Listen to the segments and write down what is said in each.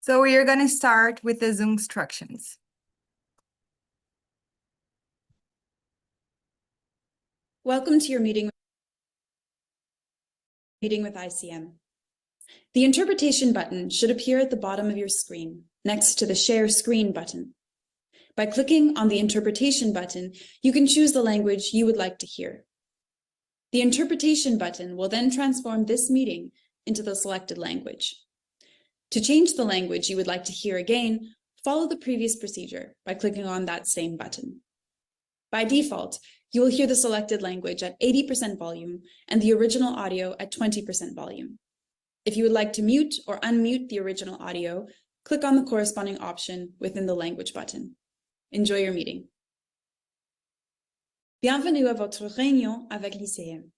So we are going to start with the Zoom instructions. Welcome to your meeting with ICM. The interpretation button should appear at the bottom of your screen, next to the Share Screen button. By clicking on the interpretation button, you can choose the language you would like to hear. The interpretation button will then transform this meeting into the selected language. To change the language you would like to hear again, follow the previous procedure by clicking on that same button. By default, you will hear the selected language at 80% volume and the original audio at 20% volume. If you would like to mute or unmute the original audio, click on the corresponding option within the language button. Enjoy your meeting. Bienvenue à votre réunion avec l'ICM.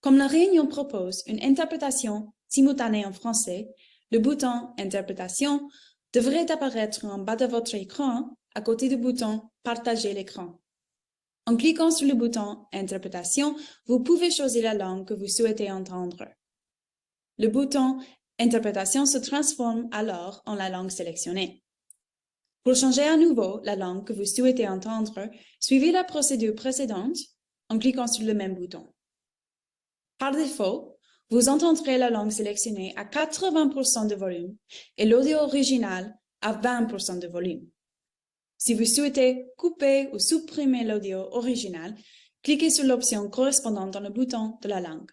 Comme la réunion propose une interprétation simultanée en français, le bouton Interprétation devrait apparaître en bas de votre écran à côté du bouton Partager l'écran. En cliquant sur le bouton Interprétation, vous pouvez choisir la langue que vous souhaitez entendre. Le bouton Interprétation se transforme alors en la langue sélectionnée. Pour changer à nouveau la langue que vous souhaitez entendre, suivez la procédure précédente en cliquant sur le même bouton. Par défaut, vous entendrez la langue sélectionnée à 80% de volume et l'audio original à 20% de volume. Si vous souhaitez couper ou supprimer l'audio original, cliquez sur l'option correspondante dans le bouton de la langue.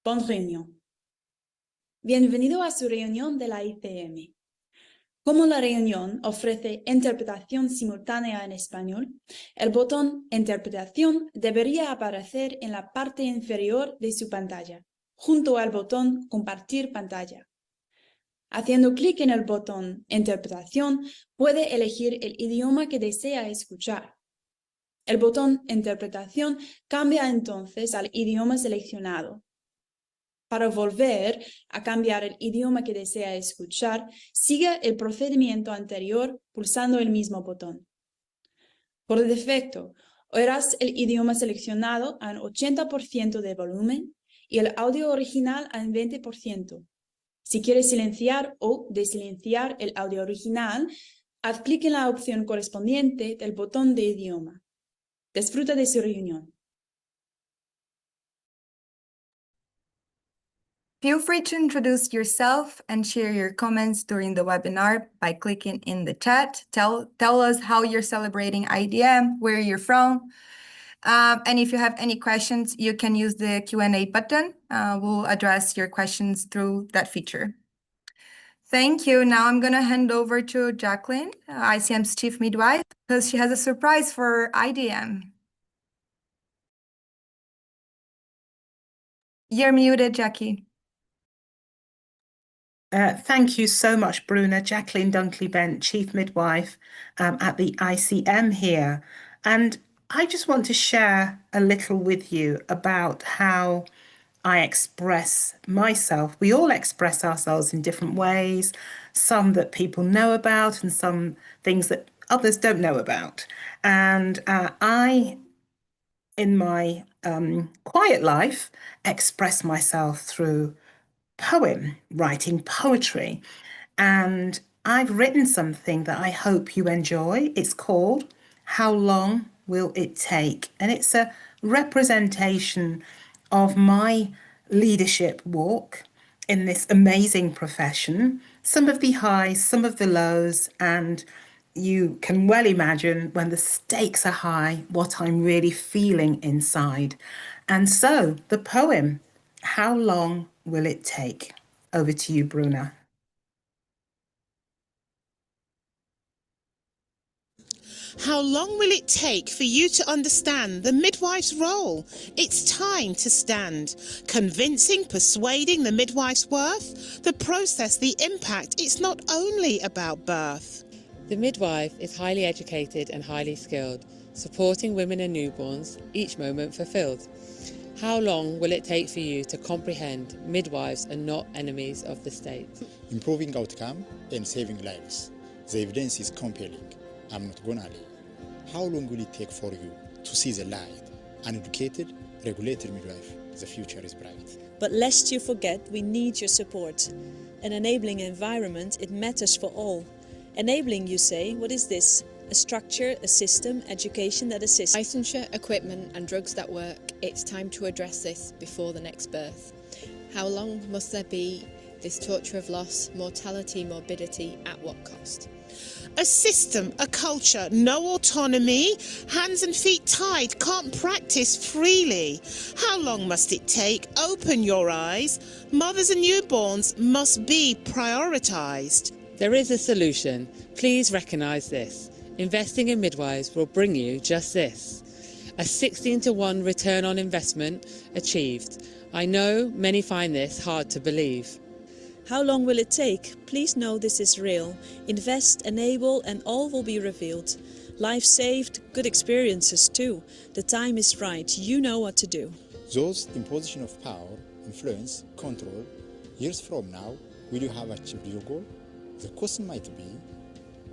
Bonne réunion. Bienvenido a su reunión de la ICM. Como la reunión ofrece interpretación simultánea en español, el botón Interpretación debería aparecer en la parte inferior de su pantalla, junto al botón Compartir pantalla. Haciendo clic en el botón Interpretación, puede elegir el idioma que desea escuchar. El botón Interpretación cambia entonces al idioma seleccionado. Para volver a cambiar el idioma que desea escuchar, siga el procedimiento anterior pulsando el mismo botón. Por defecto, oirás el idioma seleccionado a un 80% de volumen y el audio original a un 20%. Si quieres silenciar o desilenciar el audio original, haz clic en la opción correspondiente del botón de idioma. Disfruta de su reunión. Feel free to introduce yourself and share your comments during the webinar by clicking in the chat. Tell us how you're celebrating IDM, where you're from. And if you have any questions, you can use the Q&A button. We'll address your questions through that feature. Thank you. Now I'm going to hand over to Jacqueline, ICM's Chief Midwife, because she has a surprise for IDM. You're muted, Jackie. Thank you so much, Bruna. Jacqueline Dunkley-Bent, Chief Midwife at the ICM here. And I just want to share a little with you about how I express myself. We all express ourselves in different ways, some that people know about and some things that others don't know about. And I, in my quiet life, express myself through poem, writing poetry. And I've written something that I hope you enjoy. It's called How Long Will It Take? And it's a representation of my leadership walk in this amazing profession, some of the highs, some of the lows, and you can well imagine when the stakes are high, what I'm really feeling inside. And so the poem, How Long Will It Take? Over to you, Bruna. How long will it take for you to understand the midwife's role? It's time to stand. Convincing, persuading the midwife's worth? The process, the impact, it's not only about birth. The midwife is highly educated and highly skilled, supporting women and newborns, each moment fulfilled. How long will it take for you to comprehend midwives are not enemies of the state? Improving outcome and saving lives. The evidence is compelling. I'm not gonna lie. How long will it take for you to see the light? An educated, regulated midwife the future is bright. But lest you forget, we need your support. An enabling environment, it matters for all. Enabling, you say, what is this? A structure, a system, education that assists. Licensure, equipment and drugs that work. It's time to address this before the next birth. How long must there be this torture of loss, mortality, morbidity, at what cost? A system, a culture, no autonomy, hands and feet tied, can't practice freely. How long must it take? Open your eyes. Mothers and newborns must be prioritised. There is a solution. Please recognise this. Investing in midwives will bring you just this. A 16-to-1 return on investment achieved. I know many find this hard to believe. How long will it take? Please know this is real. Invest, enable, and all will be revealed. Life saved, good experiences too. The time is right. You know what to do. Those in position of power, influence, control, years from now, will you have achieved your goal? The question might be,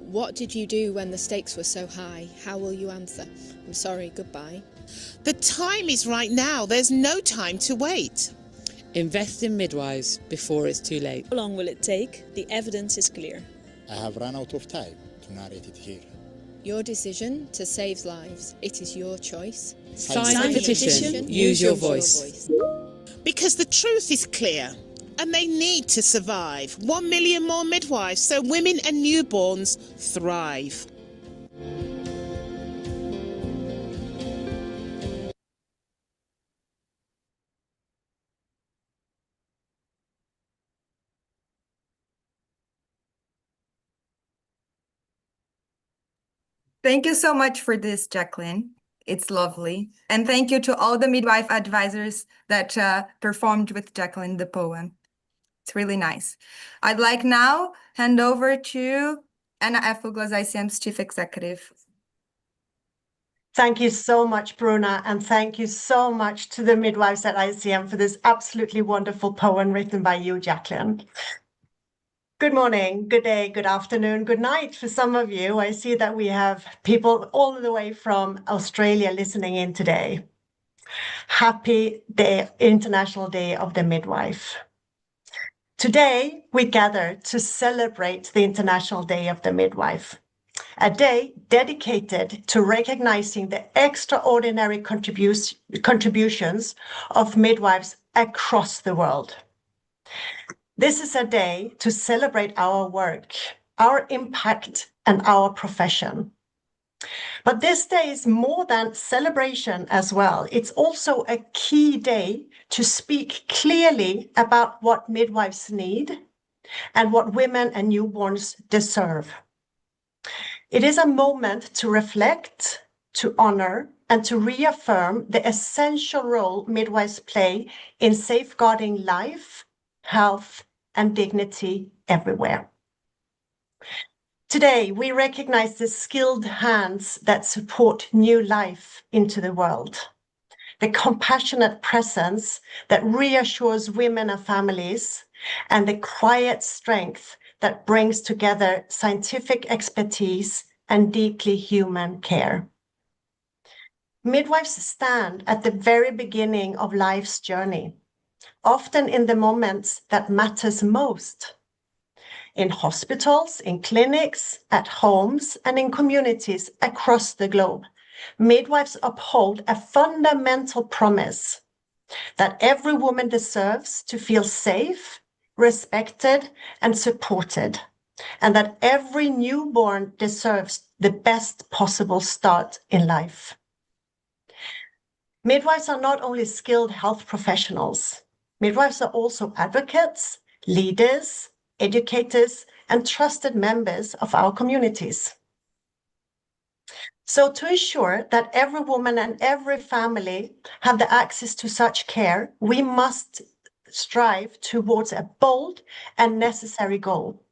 What did you do when the stakes were so high? How will you answer? I'm sorry, goodbye. The time is right now. There's no time to wait. Invest in midwives before it's too late. How long will it take? The evidence is clear. I have run out of time to narrate it here. Your decision to save lives. It is your choice. Sign the petition. Use your voice. Because the truth is clear. And they need to survive. 1 million more midwives so women and newborns thrive. Thank you so much for this, Jacqueline. It's lovely. And thank you to all the midwife advisors that performed with Jacqueline the poem. It's really nice. I'd like now hand over to Anna F. Douglas, ICM's Chief Executive. Thank you so much, Bruna, and thank you so much to the midwives at ICM for this absolutely wonderful poem written by you, Jacqueline. Good morning, good day, good afternoon, good night for some of you. I see that we have people all the way from Australia listening in today. Happy Day, International Day of the Midwife. Today, we gather to celebrate the International Day of the Midwife, a day dedicated to recognizing the extraordinary contributions of midwives across the world. This is a day to celebrate our work, our impact, and our profession. But this day is more than celebration as well. It's also a key day to speak clearly about what midwives need and what women and newborns deserve. It is a moment to reflect, to honor, and to reaffirm the essential role midwives play in safeguarding life, health, and dignity everywhere. Today, we recognize the skilled hands that support new life into the world, the compassionate presence that reassures women and families, and the quiet strength that brings together scientific expertise and deeply human care. Midwives stand at the very beginning of life's journey, often in the moments that matters most. In hospitals, in clinics, at homes, and in communities across the globe, midwives uphold a fundamental promise that every woman deserves to feel safe, respected, and supported, and that every newborn deserves the best possible start in life. Midwives are not only skilled health professionals. Midwives are also advocates, leaders, educators, and trusted members of our communities. So to ensure that every woman and every family have the access to such care, we must strive towards a bold and necessary goal: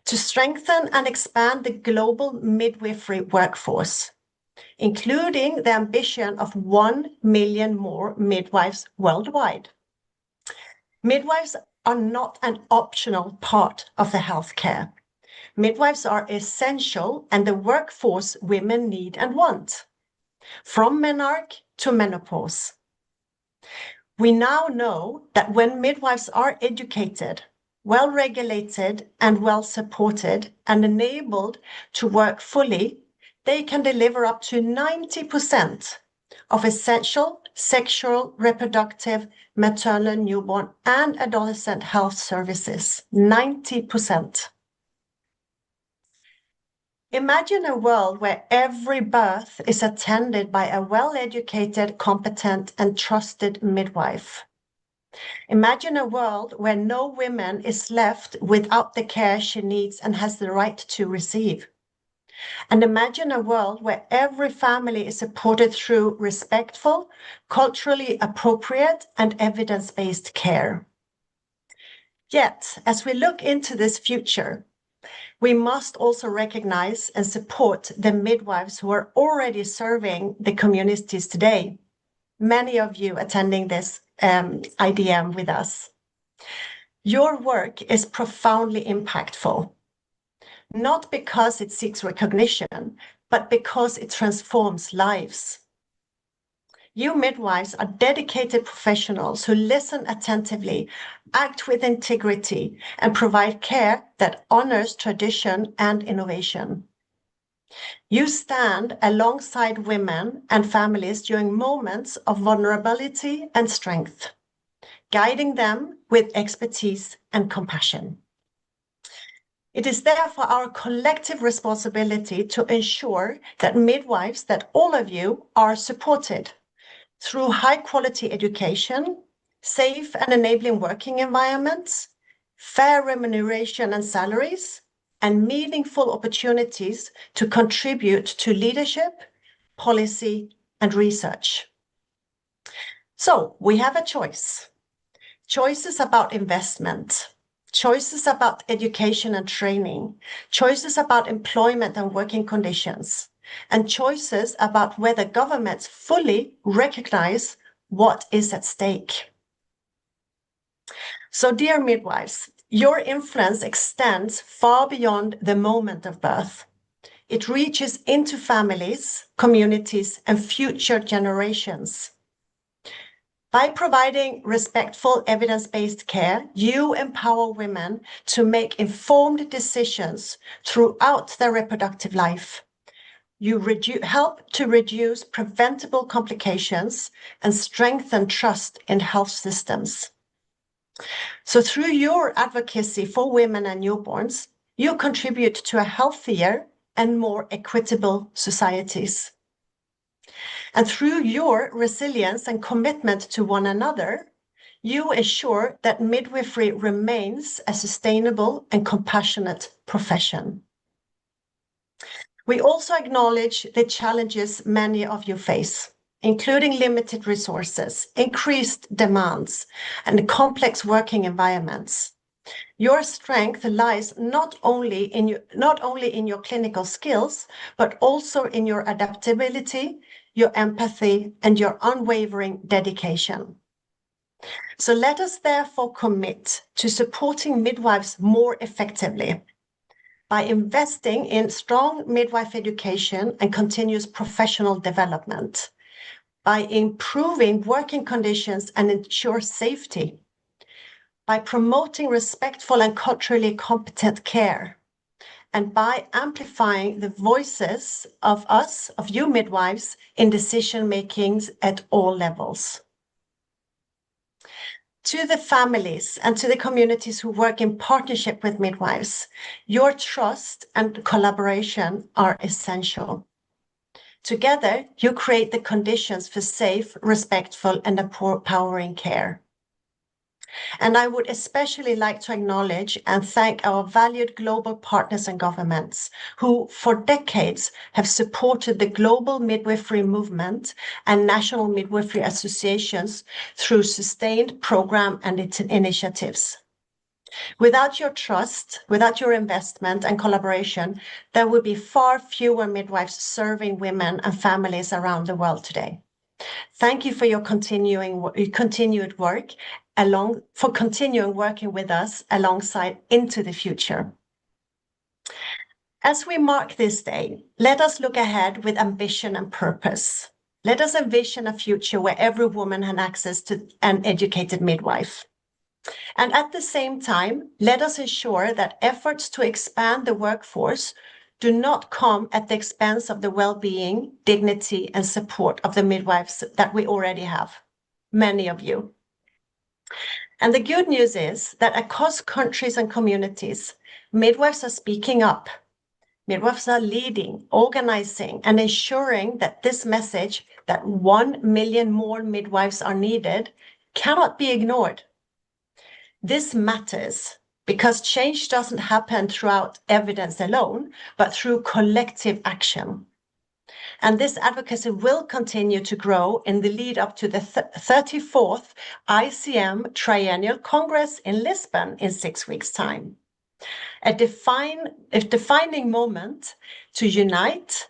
to strengthen and expand the global midwifery workforce, including the ambition of 1 million more midwives worldwide. Midwives are not an optional part of the healthcare. Midwives are essential and the workforce women need and want, from menarche to menopause. We now know that when midwives are educated, well-regulated and well-supported and enabled to work fully, they can deliver up to 90% of essential sexual, reproductive, maternal, newborn and adolescent health services. 90%. Imagine a world where every birth is attended by a well-educated, competent and trusted midwife. Imagine a world where no woman is left without the care she needs and has the right to receive. And imagine a world where every family is supported through respectful, culturally appropriate and evidence-based care. Yet, as we look into this future, we must also recognize and support the midwives who are already serving the communities today. Many of you attending this IDM with us. Your work is profoundly impactful, not because it seeks recognition, but because it transforms lives. You midwives are dedicated professionals who listen attentively, act with integrity, and provide care that honors tradition and innovation. You stand alongside women and families during moments of vulnerability and strength, guiding them with expertise and compassion. It is therefore our collective responsibility to ensure that midwives, that all of you are supported through high-quality education, safe and enabling working environments, fair remuneration and salaries, and meaningful opportunities to contribute to leadership, policy, and research. So we have a choice. Choices about investment, choices about education and training, choices about employment and working conditions, and choices about whether governments fully recognize what is at stake. So, dear midwives, your influence extends far beyond the moment of birth. It reaches into families, communities, and future generations. By providing respectful, evidence-based care, you empower women to make informed decisions throughout their reproductive life. You help to reduce preventable complications and strengthen trust in health systems. So through your advocacy for women and newborns, you contribute to a healthier and more equitable societies. And through your resilience and commitment to one another, you ensure that midwifery remains a sustainable and compassionate profession. We also acknowledge the challenges many of you face, including limited resources, increased demands, and complex working environments. Your strength lies not only in your clinical skills, but also in your adaptability, your empathy, and your unwavering dedication. So let us therefore commit to supporting midwives more effectively by investing in strong midwife education and continuous professional development, by improving working conditions and ensure safety, by promoting respectful and culturally competent care, and by amplifying the voices of you midwives, in decision-making at all levels. To the families and to the communities who work in partnership with midwives, your trust and collaboration are essential. Together, you create the conditions for safe, respectful, and empowering care. And I would especially like to acknowledge and thank our valued global partners and governments who for decades have supported the global midwifery movement and national midwifery associations through sustained program and initiatives. Without your trust, without your investment and collaboration, there would be far fewer midwives serving women and families around the world today. Thank you for your continued work, for continuing working with us alongside into the future. As we mark this day, let us look ahead with ambition and purpose. Let us envision a future where every woman has access to an educated midwife. And at the same time, let us ensure that efforts to expand the workforce do not come at the expense of the well-being, dignity, and support of the midwives that we already have, many of you. And the good news is that across countries and communities, midwives are speaking up. Midwives are leading, organizing, and ensuring that this message that 1 million more midwives are needed cannot be ignored. This matters because change doesn't happen throughout evidence alone, but through collective action. And this advocacy will continue to grow in the lead up to the 34th ICM Triennial Congress in Lisbon in 6 weeks' time. A defining moment to unite,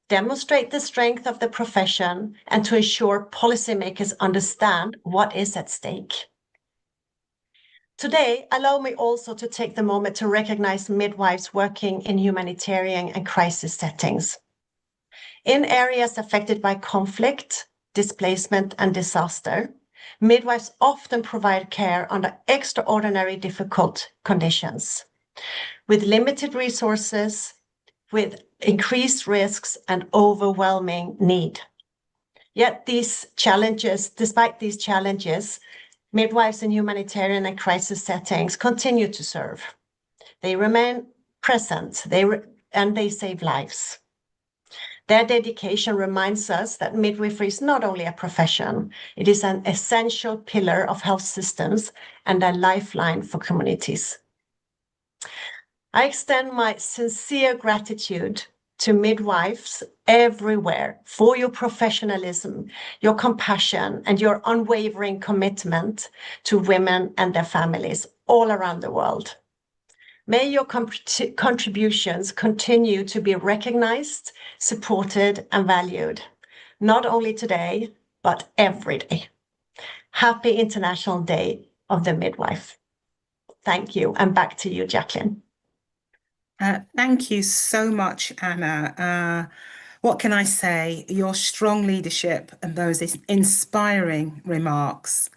demonstrate the strength of the profession, and to ensure policymakers understand what is at stake. Today, allow me also to take the moment to recognize midwives working in humanitarian and crisis settings. In areas affected by conflict, displacement, and disaster, midwives often provide care under extraordinary difficult conditions, with limited resources, with increased risks and overwhelming need. Yet despite these challenges, midwives in humanitarian and crisis settings continue to serve. They remain present, and they save lives. Their dedication reminds us that midwifery is not only a profession, it is an essential pillar of health systems and a lifeline for communities. I extend my sincere gratitude to midwives everywhere for your professionalism, your compassion, and your unwavering commitment to women and their families all around the world. May your contributions continue to be recognized, supported, and valued, not only today, but every day. Happy International Day of the Midwife. Thank you, and back to you, Jacqueline. Thank you so much, Anna. What can I say? Your strong leadership and those inspiring remarks.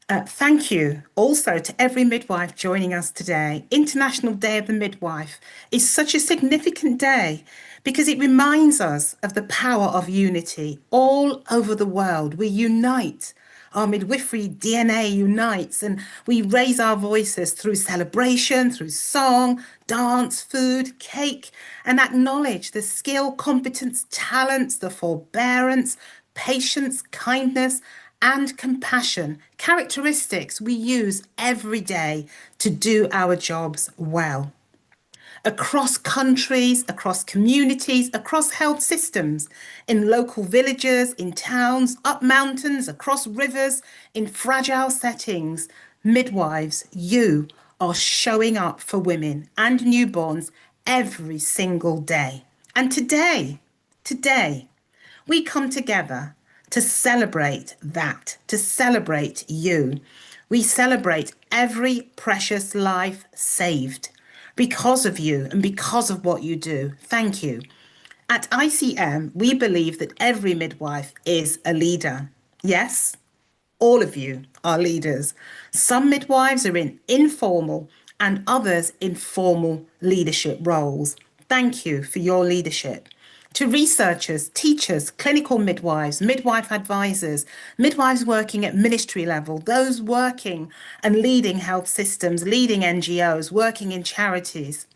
Thank you also to every midwife joining us today. International Day of the Midwife is such a significant day because it reminds us of the power of unity all over the world. We unite. Our midwifery DNA unites, and we raise our voices through celebration, through song, dance, food, cake, and acknowledge the skill, competence, talents, the forbearance, patience, kindness, and compassion, characteristics we use every day to do our jobs well. Across countries, across communities, across health systems, in local villages, in towns, up mountains, across rivers, in fragile settings, midwives, you are showing up for women and newborns every single day. And today, we come together to celebrate that, to celebrate you. We celebrate every precious life saved because of you and because of what you do. Thank you. At ICM, we believe that every midwife is a leader. Yes, all of you are leaders. Some midwives are in informal and others in formal leadership roles. Thank you for your leadership. To researchers, teachers, clinical midwives, midwife advisors, midwives working at ministry level, those working and leading health systems, leading NGOs, working in charities,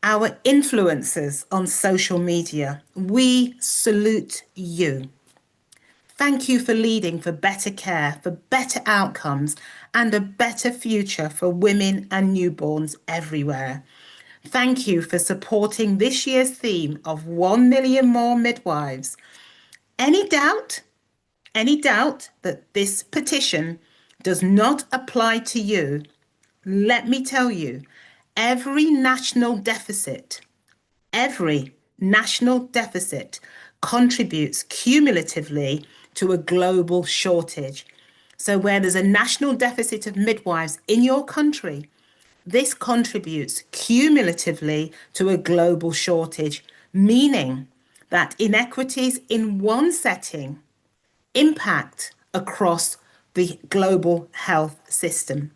our influencers on social media, we salute you. Thank you for leading for better care, for better outcomes, and a better future for women and newborns everywhere. Thank you for supporting this year's theme of 1 million more midwives. Any doubt that this petition does not apply to you? Let me tell you, every national deficit contributes cumulatively to a global shortage. So where there's a national deficit of midwives in your country, this contributes cumulatively to a global shortage, meaning that inequities in one setting impact across the global health system.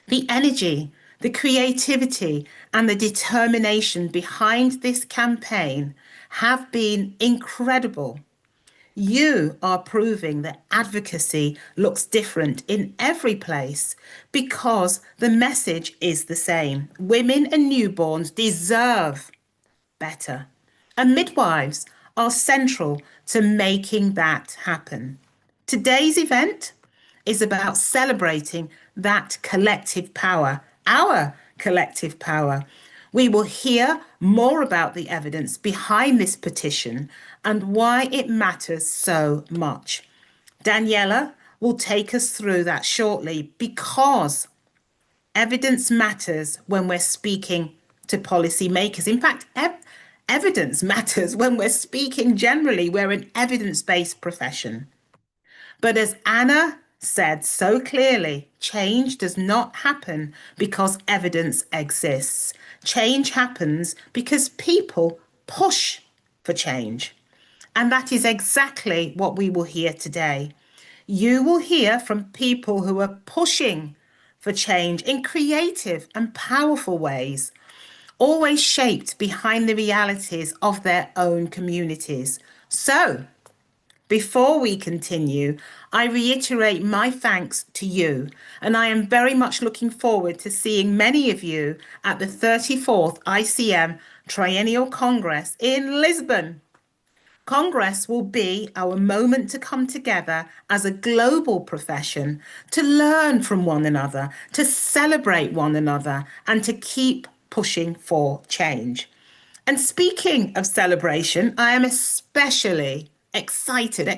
The energy, the creativity, and the determination behind this campaign have been incredible. You are proving that advocacy looks different in every place because the message is the same. Women and newborns deserve better, and midwives are central to making that happen. Today's event is about celebrating that collective power, our collective power. We will hear more about the evidence behind this petition and why it matters so much. Daniela will take us through that shortly because evidence matters when we're speaking to policymakers. In fact, evidence matters when we're speaking generally. We're an evidence-based profession. But as Anna said so clearly, change does not happen because evidence exists. Change happens because people push for change. And that is exactly what we will hear today. You will hear from people who are pushing for change in creative and powerful ways, always shaped behind the realities of their own communities. So, before we continue, I reiterate my thanks to you, and I am very much looking forward to seeing many of you at the 34th ICM Triennial Congress in Lisbon. Congress will be our moment to come together as a global profession, to learn from one another, to celebrate one another, and to keep pushing for change. And speaking of celebration, I am especially excited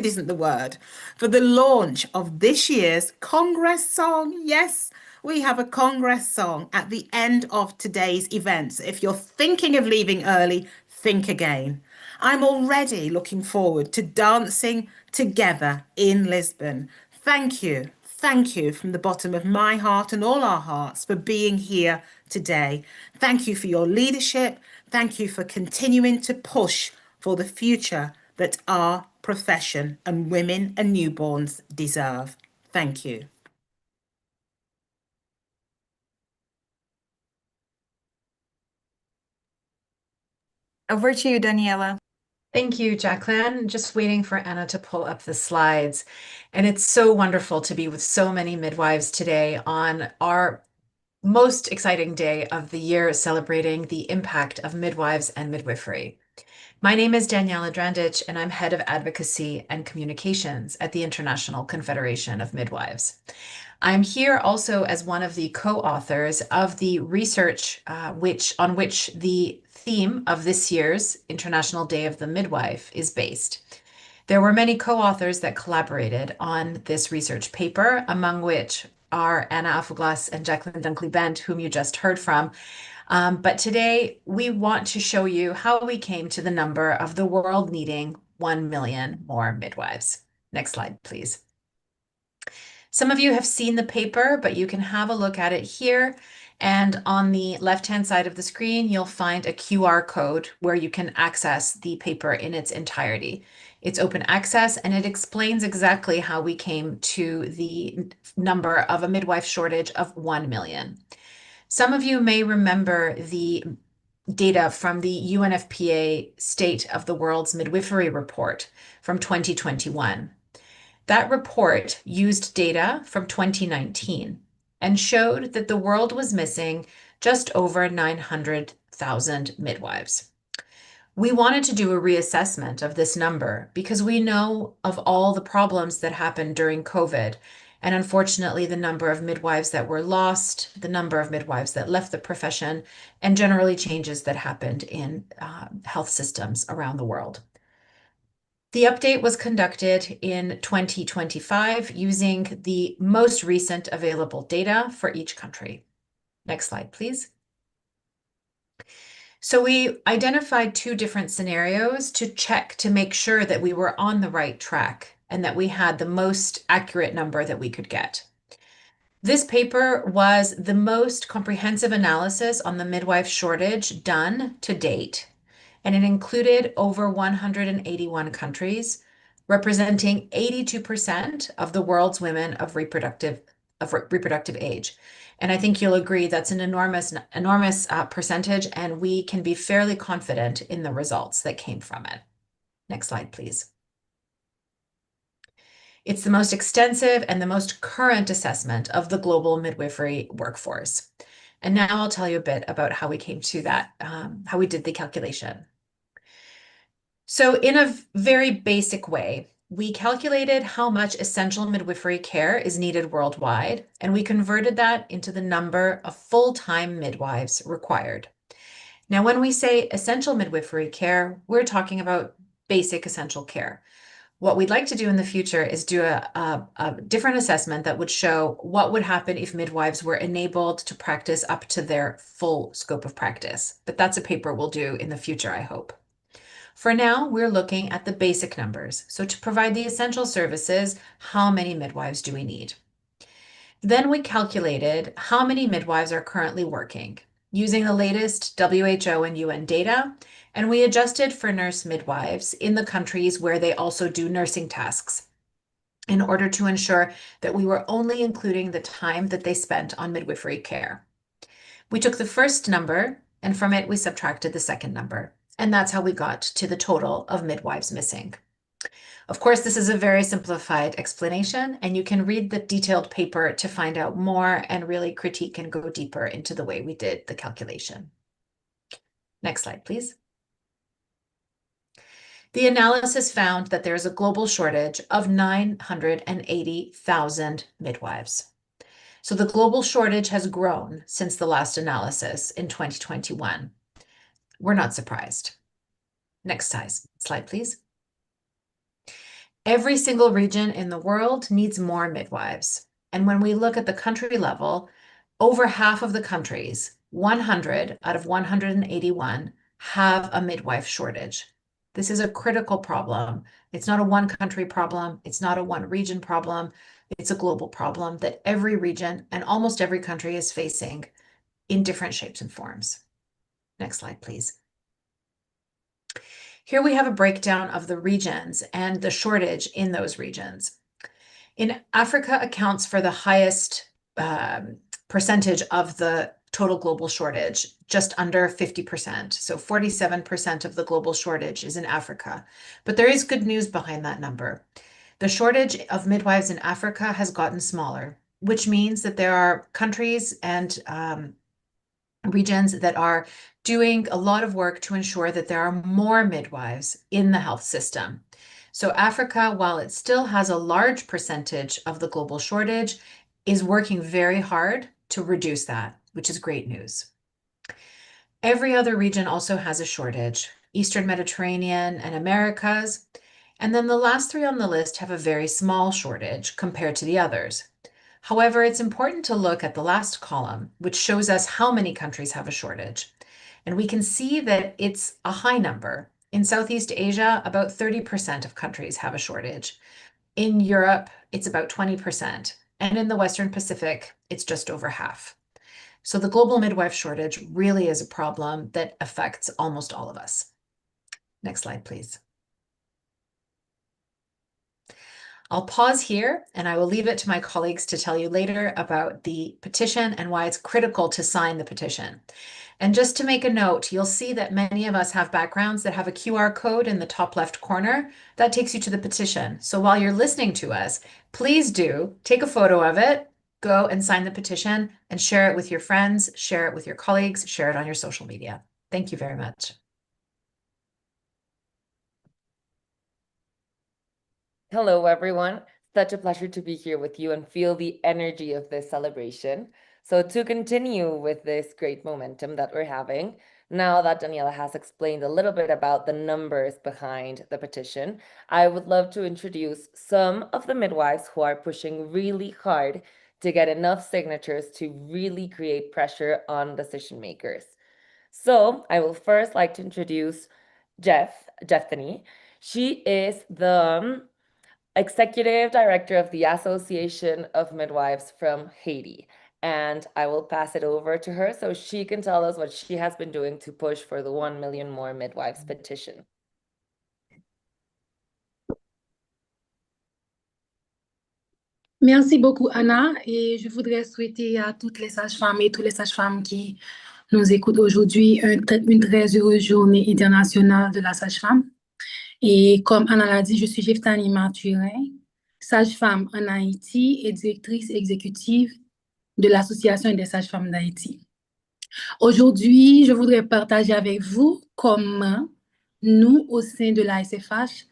isn't the word, for the launch of this year's Congress song. Yes, we have a Congress song at the end of today's events. If you're thinking of leaving early, think again. I'm already looking forward to dancing together in Lisbon. Thank you. Thank you from the bottom of my heart and all our hearts for being here today. Thank you for your leadership. Thank you for continuing to push for the future that our profession and women and newborns deserve. Thank you. Over to you, Daniela. Thank you, Jacqueline. Just waiting for Anna to pull up the slides. And it's so wonderful to be with so many midwives today on our most exciting day of the year, celebrating the impact of midwives and midwifery. My name is Daniela Drandic, and I'm Head of Advocacy and Communications at the International Confederation of Midwives. I'm here also as one of the co-authors of the research on which the theme of this year's International Day of the Midwife is based. There were many co-authors that collaborated on this research paper, among which are Anna Afuglas and Jacqueline Dunkley-Bent, whom you just heard from. But today we want to show you how we came to the number of the world needing 1 million more midwives. Next slide, please. Some of you have seen the paper, but you can have a look at it here. And on the left-hand side of the screen, you'll find a QR code where you can access the paper in its entirety. It's open access, and it explains exactly how we came to the number of a midwife shortage of 1 million. Some of you may remember the data from the UNFPA State of the World's Midwifery Report from 2021. That report used data from 2019 and showed that the world was missing just over 900,000 midwives. We wanted to do a reassessment of this number because we know of all the problems that happened during COVID, and unfortunately the number of midwives that were lost, the number of midwives that left the profession, and generally changes that happened in health systems around the world. The update was conducted in 2025 using the most recent available data for each country. Next slide, please. So we identified two different scenarios to check to make sure that we were on the right track and that we had the most accurate number that we could get. This paper was the most comprehensive analysis on the midwife shortage done to date. and it included over 181 countries, representing 82% of the world's women of reproductive age. And I think you'll agree that's an enormous percentage, and we can be fairly confident in the results that came from it. Next slide, please. It's the most extensive and the most current assessment of the global midwifery workforce. And now I'll tell you a bit about how we came to that, how we did the calculation. So in a very basic way, we calculated how much essential midwifery care is needed worldwide, and we converted that into the number of full-time midwives required. Now, when we say essential midwifery care, we're talking about basic essential care. What we'd like to do in the future is do a different assessment that would show what would happen if midwives were enabled to practice up to their full scope of practice. But that's a paper we'll do in the future, I hope. For now, we're looking at the basic numbers. So to provide the essential services, how many midwives do we need? Then we calculated how many midwives are currently working using the latest WHO and UN data, and we adjusted for nurse midwives in the countries where they also do nursing tasks in order to ensure that we were only including the time that they spent on midwifery care. We took the first number, and from it we subtracted the second number, and that's how we got to the total of midwives missing. Of course, this is a very simplified explanation, and you can read the detailed paper to find out more and really critique and go deeper into the way we did the calculation. Next slide, please. The analysis found that there is a global shortage of 980,000 midwives. So the global shortage has grown since the last analysis in 2021. We're not surprised. Next slide, please. Every single region in the world needs more midwives. And when we look at the country level, over half of the countries, 100 out of 181, have a midwife shortage. This is a critical problem. It's not a one country problem. It's not a one region problem. It's a global problem that every region and almost every country is facing in different shapes and forms. Next slide, please. Here we have a breakdown of the regions and the shortage in those regions. In Africa accounts for the highest percentage of the total global shortage, just under 50%. So 47% of the global shortage is in Africa. But there is good news behind that number. The shortage of midwives in Africa has gotten smaller, which means that there are countries and regions that are doing a lot of work to ensure that there are more midwives in the health system. So Africa, while it still has a large percentage of the global shortage, is working very hard to reduce that, which is great news. Every other region also has a shortage, Eastern Mediterranean and Americas. And then the last three on the list have a very small shortage compared to the others. However, it's important to look at the last column, which shows us how many countries have a shortage. And we can see that it's a high number. In Southeast Asia, about 30% of countries have a shortage. In Europe, it's about 20%. And in the Western Pacific, it's just over half. So the global midwife shortage really is a problem that affects almost all of us. Next slide, please. I'll pause here and I will leave it to my colleagues to tell you later about the petition and why it's critical to sign the petition. And just to make a note, you'll see that many of us have backgrounds that have a QR code in the top left corner. That takes you to the petition. So while you're listening to us, please do take a photo of it, go and sign the petition and share it with your friends, share it with your colleagues, share it on your social media. Thank you very much. Hello, everyone. Such a pleasure to be here with you and feel the energy of this celebration. So to continue with this great momentum that we're having, now that Daniela has explained a little bit about the numbers behind the petition, I would love to introduce some of the midwives who are pushing really hard to get enough signatures to really create pressure on decision makers. So I will first like to introduce Jeffany. She is the Executive Director of the Association of Midwives from Haiti. and I will pass it over to her so she can tell us what she has been doing to push for the 1 million more midwives petition. Merci beaucoup, Anna, et je voudrais souhaiter à toutes les sages-femmes et tous les sages-femmes qui nous écoutent aujourd'hui une très heureuse journée internationale de la sage-femme. Et comme Anna l'a dit, je suis Jeftani Mathurin, sage-femme en Haïti et directrice exécutive de l'Association des sages-femmes d'Haïti. Aujourd'hui, je voudrais partager avec vous comment nous, au sein de la SFH,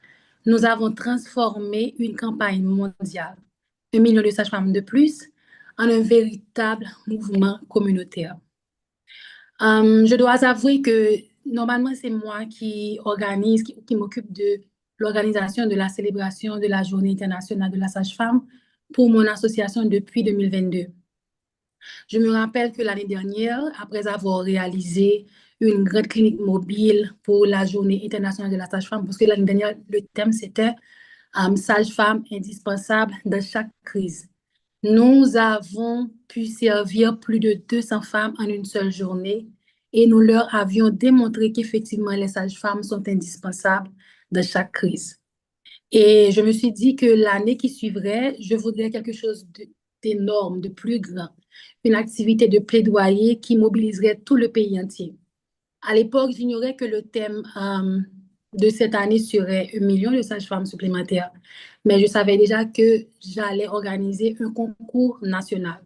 nous avons transformé une campagne mondiale, 1 million de sages-femmes de plus, en un véritable mouvement communautaire. Je dois avouer que normalement, c'est moi qui organise, qui m'occupe de l'organisation de la célébration de la Journée internationale de la sage-femme pour mon association depuis 2022. Je me rappelle que l'année dernière, après avoir réalisé une grande clinique mobile pour la Journée internationale de la sage-femme, parce que l'année dernière, le thème c'était sage-femme indispensable dans chaque crise. Nous avons pu servir plus de 200 femmes en une seule journée et nous leur avions démontré qu'effectivement les sages-femmes sont indispensables dans chaque crise. Et je me suis dit que l'année qui suivrait, je voudrais quelque chose d'énorme, de plus grand, une activité de plaidoyer qui mobiliserait tout le pays entier. À l'époque, j'ignorais que le thème de cette année serait 1 million de sages-femmes supplémentaires, mais je savais déjà que j'allais organiser un concours national.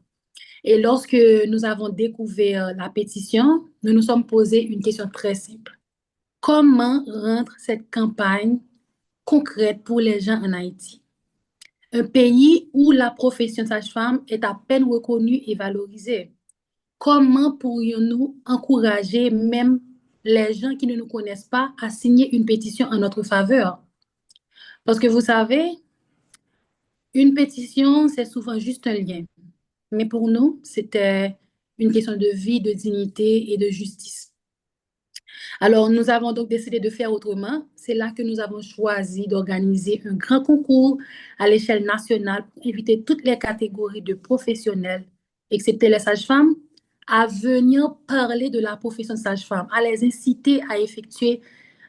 Et lorsque nous avons découvert la pétition, nous nous sommes posé une question très simple. Comment rendre cette campagne concrète pour les gens en Haïti? Un pays où la profession de sage-femme est à peine reconnue et valorisée. Comment pourrions-nous encourager même les gens qui ne nous connaissent pas à signer une pétition en notre faveur? Parce que vous savez, une pétition, c'est souvent juste un lien. Mais pour nous, c'était une question de vie, de dignité et de justice. Alors, nous avons donc décidé de faire autrement. C'est là que nous avons choisi d'organiser un grand concours à l'échelle nationale pour inviter toutes les catégories de professionnels, excepté les sages-femmes, à venir parler de la profession de sage-femme, à les inciter à effectuer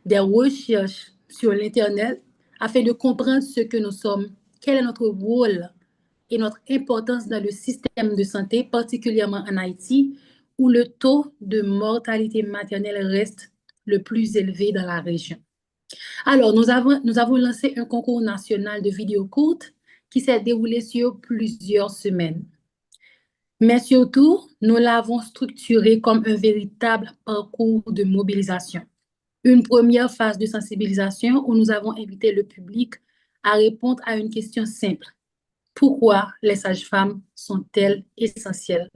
des recherches sur l'Internet afin de comprendre ce que nous sommes, quel est notre rôle et notre importance dans le système de santé, particulièrement en Haïti, où le taux de mortalité maternelle reste le plus élevé dans la région. Alors, nous avons lancé un concours national de vidéos courtes qui s'est déroulé sur plusieurs semaines. Mais surtout, nous l'avons structuré comme un véritable parcours de mobilisation. Une première phase de sensibilisation où nous avons invité le public à répondre à une question simple. Pourquoi les sages-femmes sont-elles essentielles?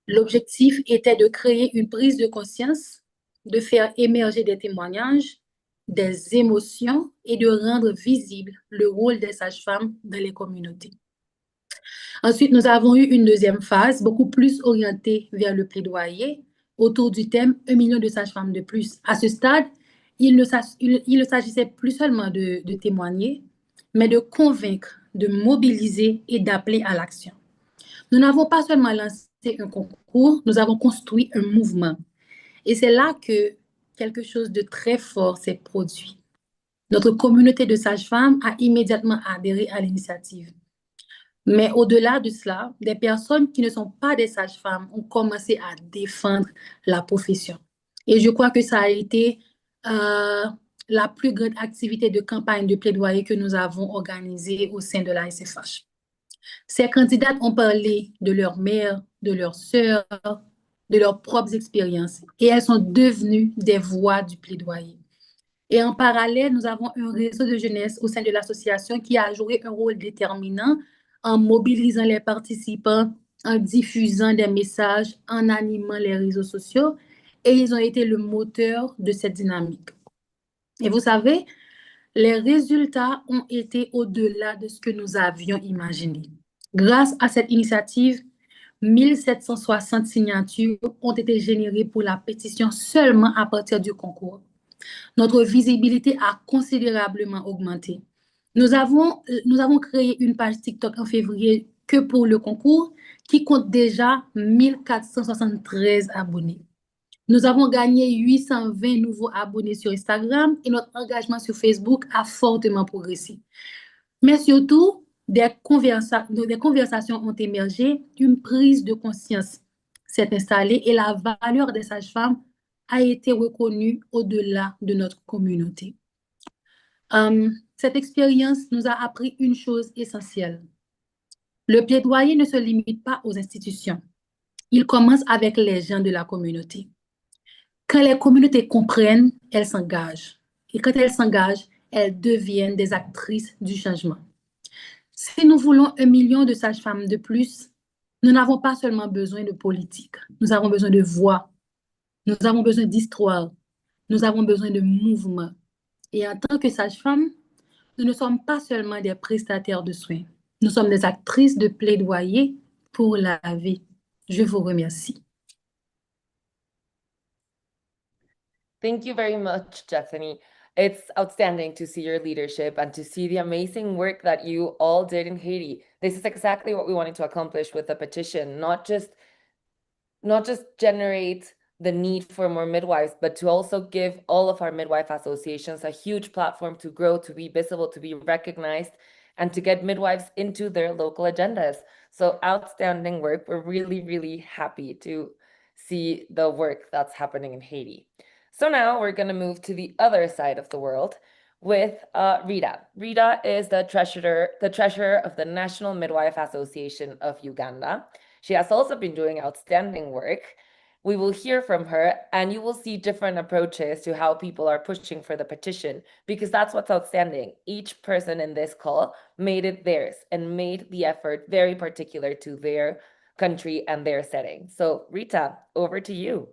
L'objectif était de créer une prise de conscience, de faire émerger des témoignages, des émotions et de rendre visible le rôle des sages-femmes dans les communautés. Ensuite, nous avons eu une deuxième phase, beaucoup plus orientée vers le plaidoyer, autour du thème 1 million de sages-femmes de plus. À ce stade, il ne s'agissait plus seulement de témoigner, mais de convaincre, de mobiliser et d'appeler à l'action. Nous n'avons pas seulement lancé un concours, nous avons construit un mouvement. Et c'est là que quelque chose de très fort s'est produit. Notre communauté de sages-femmes a immédiatement adhéré à l'initiative. Mais au-delà de cela, des personnes qui ne sont pas des sages-femmes ont commencé à défendre la profession. Et je crois que ça a été la plus grande activité de campagne de plaidoyer que nous avons organisée au sein de la SFH. Ces candidates ont parlé de leur mère, de leurs sœurs, de leurs propres expériences et elles sont devenues des voix du plaidoyer. Et en parallèle, nous avons un réseau de jeunesse au sein de l'association qui a joué un rôle déterminant en mobilisant les participants, en diffusant des messages, en animant les réseaux sociaux et ils ont été le moteur de cette dynamique. Et vous savez, les résultats ont été au-delà de ce que nous avions imaginé. Grâce à cette initiative, 1760 signatures ont été générées pour la pétition seulement à partir du concours. Notre visibilité a considérablement augmenté. Nous avons créé une page TikTok en février que pour le concours qui compte déjà 1473 abonnés. Nous avons gagné 820 nouveaux abonnés sur Instagram et notre engagement sur Facebook a fortement progressé. Mais surtout, des conversations ont émergé, une prise de conscience s'est installée et la valeur des sages-femmes a été reconnue au-delà de notre communauté. Cette expérience nous a appris une chose essentielle. Le plaidoyer ne se limite pas aux institutions. Il commence avec les gens de la communauté. Quand les communautés comprennent, elles s'engagent. Et quand elles s'engagent, elles deviennent des actrices du changement. Si nous voulons 1 million de sages-femmes de plus, nous n'avons pas seulement besoin de politique. Nous avons besoin de voix. Nous avons besoin d'histoire. Nous avons besoin de mouvement. Et en tant que sages-femmes, nous ne sommes pas seulement des prestataires de soins. Nous sommes des actrices de plaidoyer pour la vie. Je vous remercie. Thank you very much, Jethany. It's outstanding to see your leadership and to see the amazing work that you all did in Haiti. This is exactly what we wanted to accomplish with the petition, not just generate the need for more midwives, but to also give all of our midwife associations a huge platform to grow, to be visible, to be recognized, and to get midwives into their local agendas. So outstanding work. We're really, really happy to see the work that's happening in Haiti. So now we're going to move to the other side of the world with Rita. Rita is the treasurer of the National Midwife Association of Uganda. She has also been doing outstanding work. We will hear from her, and you will see different approaches to how people are pushing for the petition, because that's what's outstanding. Each person in this call made it theirs and made the effort very particular to their country and their setting. So Rita, over to you.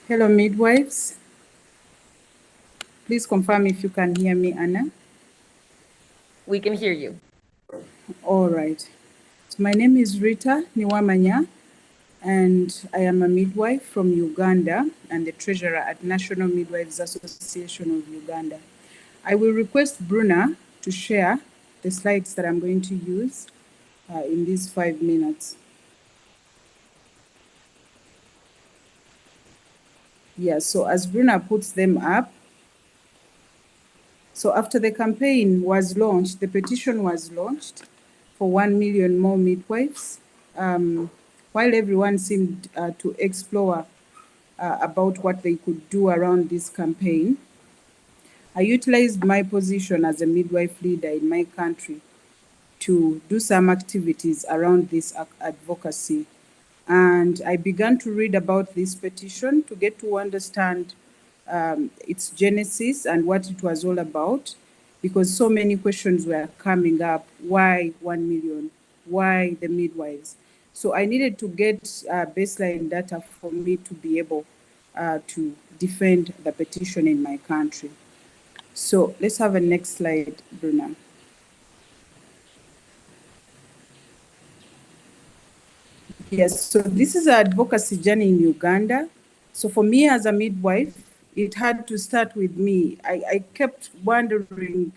Hello, midwives. Please confirm if you can hear me, Anna. We can hear you. All right. So my name is Rita Niwamanya, and I am a midwife from Uganda and the treasurer at National Midwives Association of Uganda. I will request Bruna to share the slides that I'm going to use in these 5 minutes. Yeah, so as Bruna puts them up, so after the campaign was launched, the petition was launched for 1 million more midwives, while everyone seemed to explore about what they could do around this campaign. I utilized my position as a midwife leader in my country to do some activities around this advocacy. And I began to read about this petition to get to understand its genesis and what it was all about, because so many questions were coming up. Why 1 million? Why the midwives? So I needed to get baseline data for me to be able to defend the petition in my country. So let's have a next slide, Bruna. Yes, so this is an advocacy journey in Uganda. So for me as a midwife, it had to start with me. I kept wondering,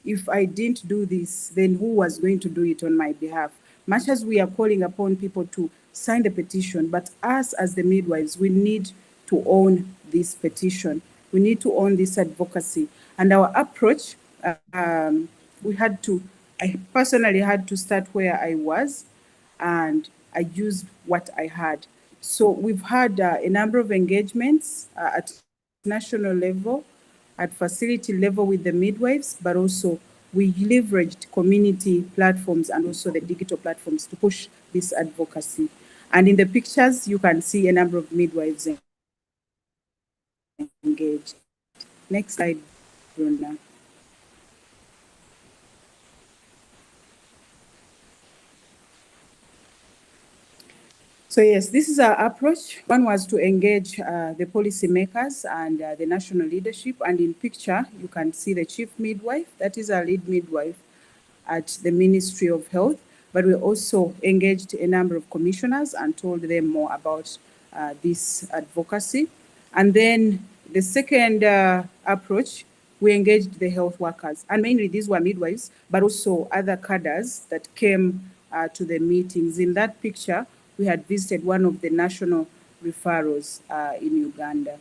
if I didn't do this, then who was going to do it on my behalf? Much as we are calling upon people to sign the petition, but us as the midwives, we need to own this petition. We need to own this advocacy. And our approach, I personally had to start where I was, and I used what I had. So we've had a number of engagements at national level, at facility level with the midwives, but also we leveraged community platforms and also the digital platforms to push this advocacy. And in the pictures, you can see a number of midwives engaged. Next slide, Bruna. So yes, this is our approach. One was to engage the policymakers and the national leadership. And in picture, you can see the chief midwife. That is our lead midwife at the Ministry of Health. But we also engaged a number of commissioners and told them more about this advocacy. And then the second approach we engaged the health workers, and mainly these were midwives, but also other cadres that came to the meetings. In that picture, we had visited one of the national referrals in Uganda.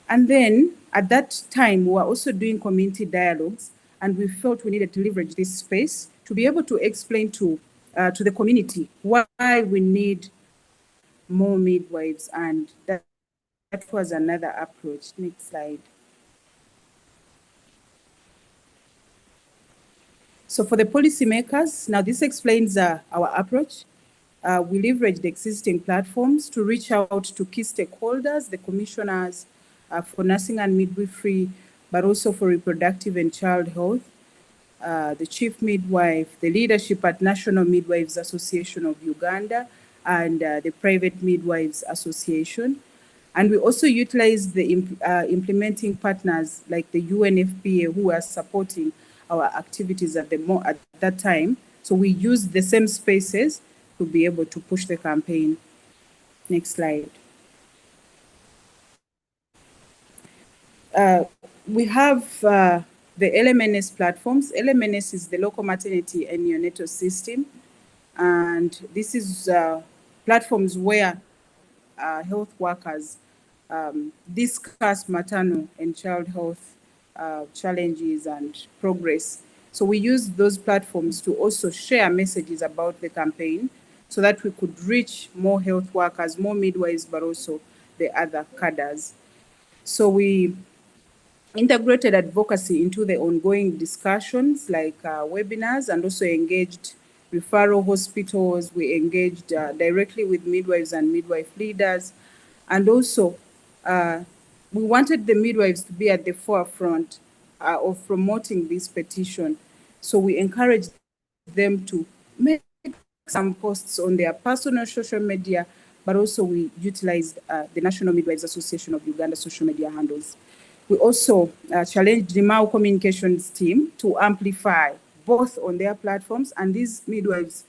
And then at that time, we were also doing community dialogues, and we felt we needed to leverage this space to be able to explain to the community why we need more midwives, and that was another approach. Next slide. So for the policymakers, now this explains our approach. We leveraged existing platforms to reach out to key stakeholders, the commissioners for nursing and midwifery, but also for reproductive and child health, the chief midwife, the leadership at National Midwives Association of Uganda, and the Private Midwives Association. And we also utilized the implementing partners like the UNFPA, who are supporting our activities at that time. So we used the same spaces to be able to push the campaign. Next slide. We have the LMNS platforms. LMNS is the local maternity and neonatal system. And this is platforms where health workers discuss maternal and child health challenges and progress. So we use those platforms to also share messages about the campaign so that we could reach more health workers, more midwives, but also the other cadres. So we integrated advocacy into the ongoing discussions like webinars, and also engaged referral hospitals. We engaged directly with midwives and midwife leaders. And also, we wanted the midwives to be at the forefront of promoting this petition. So we encouraged them to make some posts on their personal social media, but also we utilized the National Midwives Association of Uganda social media handles. We also challenged the MAU communications team to amplify both on their platforms, and these midwives,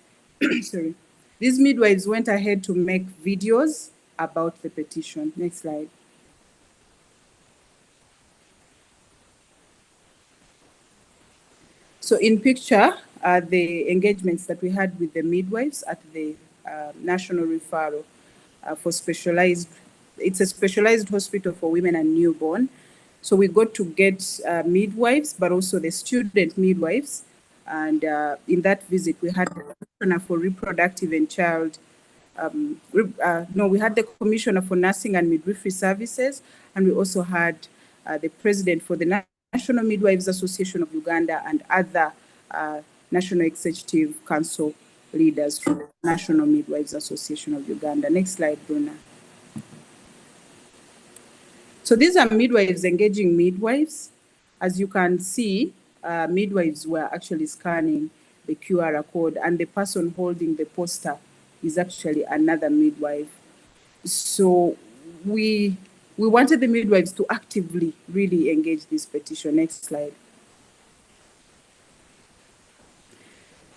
sorry, these midwives went ahead to make videos about the petition. Next slide. So in picture, the engagements that we had with the midwives at the national referral for specialized, it's a specialized hospital for women and newborn. So we got to get midwives, but also the student midwives. And in that visit, we had the Commissioner for Reproductive and Child, we had the Commissioner for Nursing and Midwifery Services, and we also had the President for the National Midwives Association of Uganda and other National Executive Council leaders from the National Midwives Association of Uganda. Next slide, Bruna. So these are midwives engaging midwives. As you can see, midwives were actually scanning the QR code, and the person holding the poster is actually another midwife. So we wanted the midwives to actively really engage this petition. Next slide.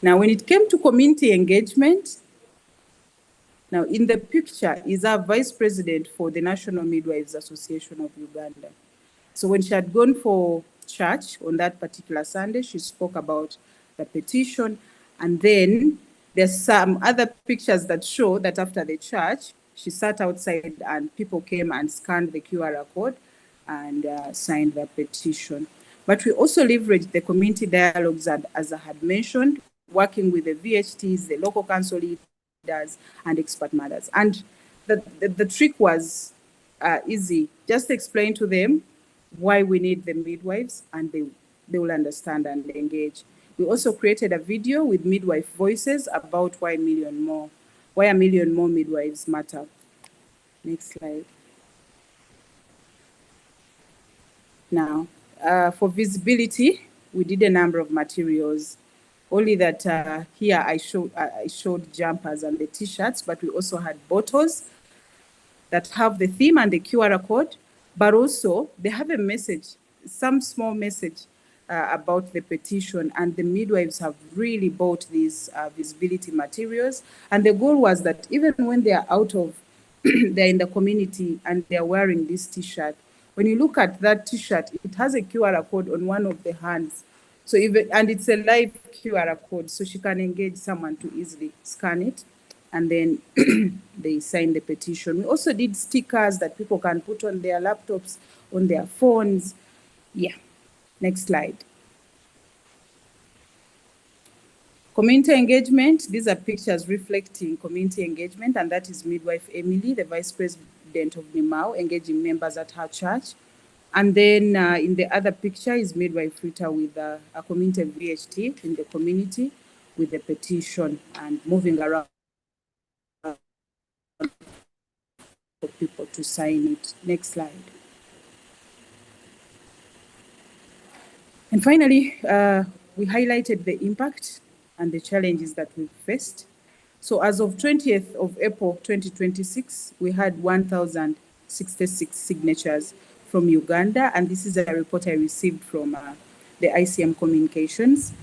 Now, when it came to community engagement, now in the picture is our vice president for the National Midwives Association of Uganda. So when she had gone for church on that particular Sunday, she spoke about the petition. And then there's some other pictures that show that after the church, she sat outside and people came and scanned the QR code and signed the petition. But we also leveraged the community dialogues, and as I had mentioned, working with the VHTs, the local council leaders, and expert mothers. And the trick was easy. Just explain to them why we need the midwives, and they will understand and engage. We also created a video with midwife voices about why a million more midwives matter. Next slide. Now, for visibility, we did a number of materials. Only that here I showed jumpers and the t-shirts, but we also had bottles that have the theme and the QR code, but also they have a message, some small message about the petition, and the midwives have really bought these visibility materials. And the goal was that even when they are out of, they're in the community and they're wearing this t-shirt, When you look at that T-shirt, it has a QR code on one of the hands. So and it's a live QR code, so she can engage someone to easily scan it, and then they sign the petition. We also did stickers that people can put on their laptops, on their phones. Yeah, next slide. Community engagement, these are pictures reflecting community engagement, and that is Midwife Emily, the Vice President of NIMAO, engaging members at her church. And then in the other picture is Midwife Rita with a community VHT in the community with the petition and moving around for people to sign it. Next slide. And finally, we highlighted the impact and the challenges that we've faced. So as of 20th of April 2026, we had 1,066 signatures from Uganda, and this is a report I received from the ICM Communications.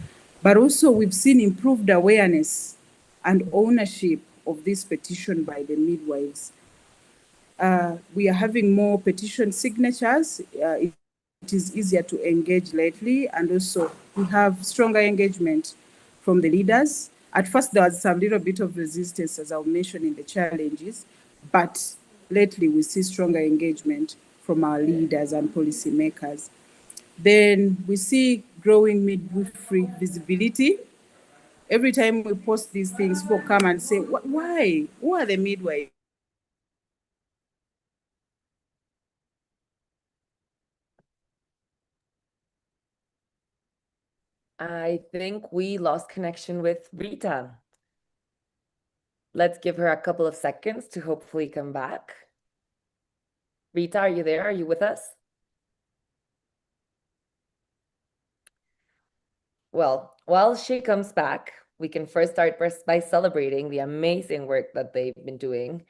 But also we've seen improved awareness and ownership of this petition by the midwives. We are having more petition signatures. It is easier to engage lately, and also we have stronger engagement from the leaders. At first, there was some little bit of resistance, as I'll mention in the challenges, but lately we see stronger engagement from our leaders and policymakers. Then we see growing midwifery visibility. Every time we post these things, people come and say, why? Who are the midwives? I think we lost connection with Rita. Let's give her a couple of seconds to hopefully come back. Rita, are you there? Are you with us? Well, while she comes back, we can first start by celebrating the amazing work that they've been doing,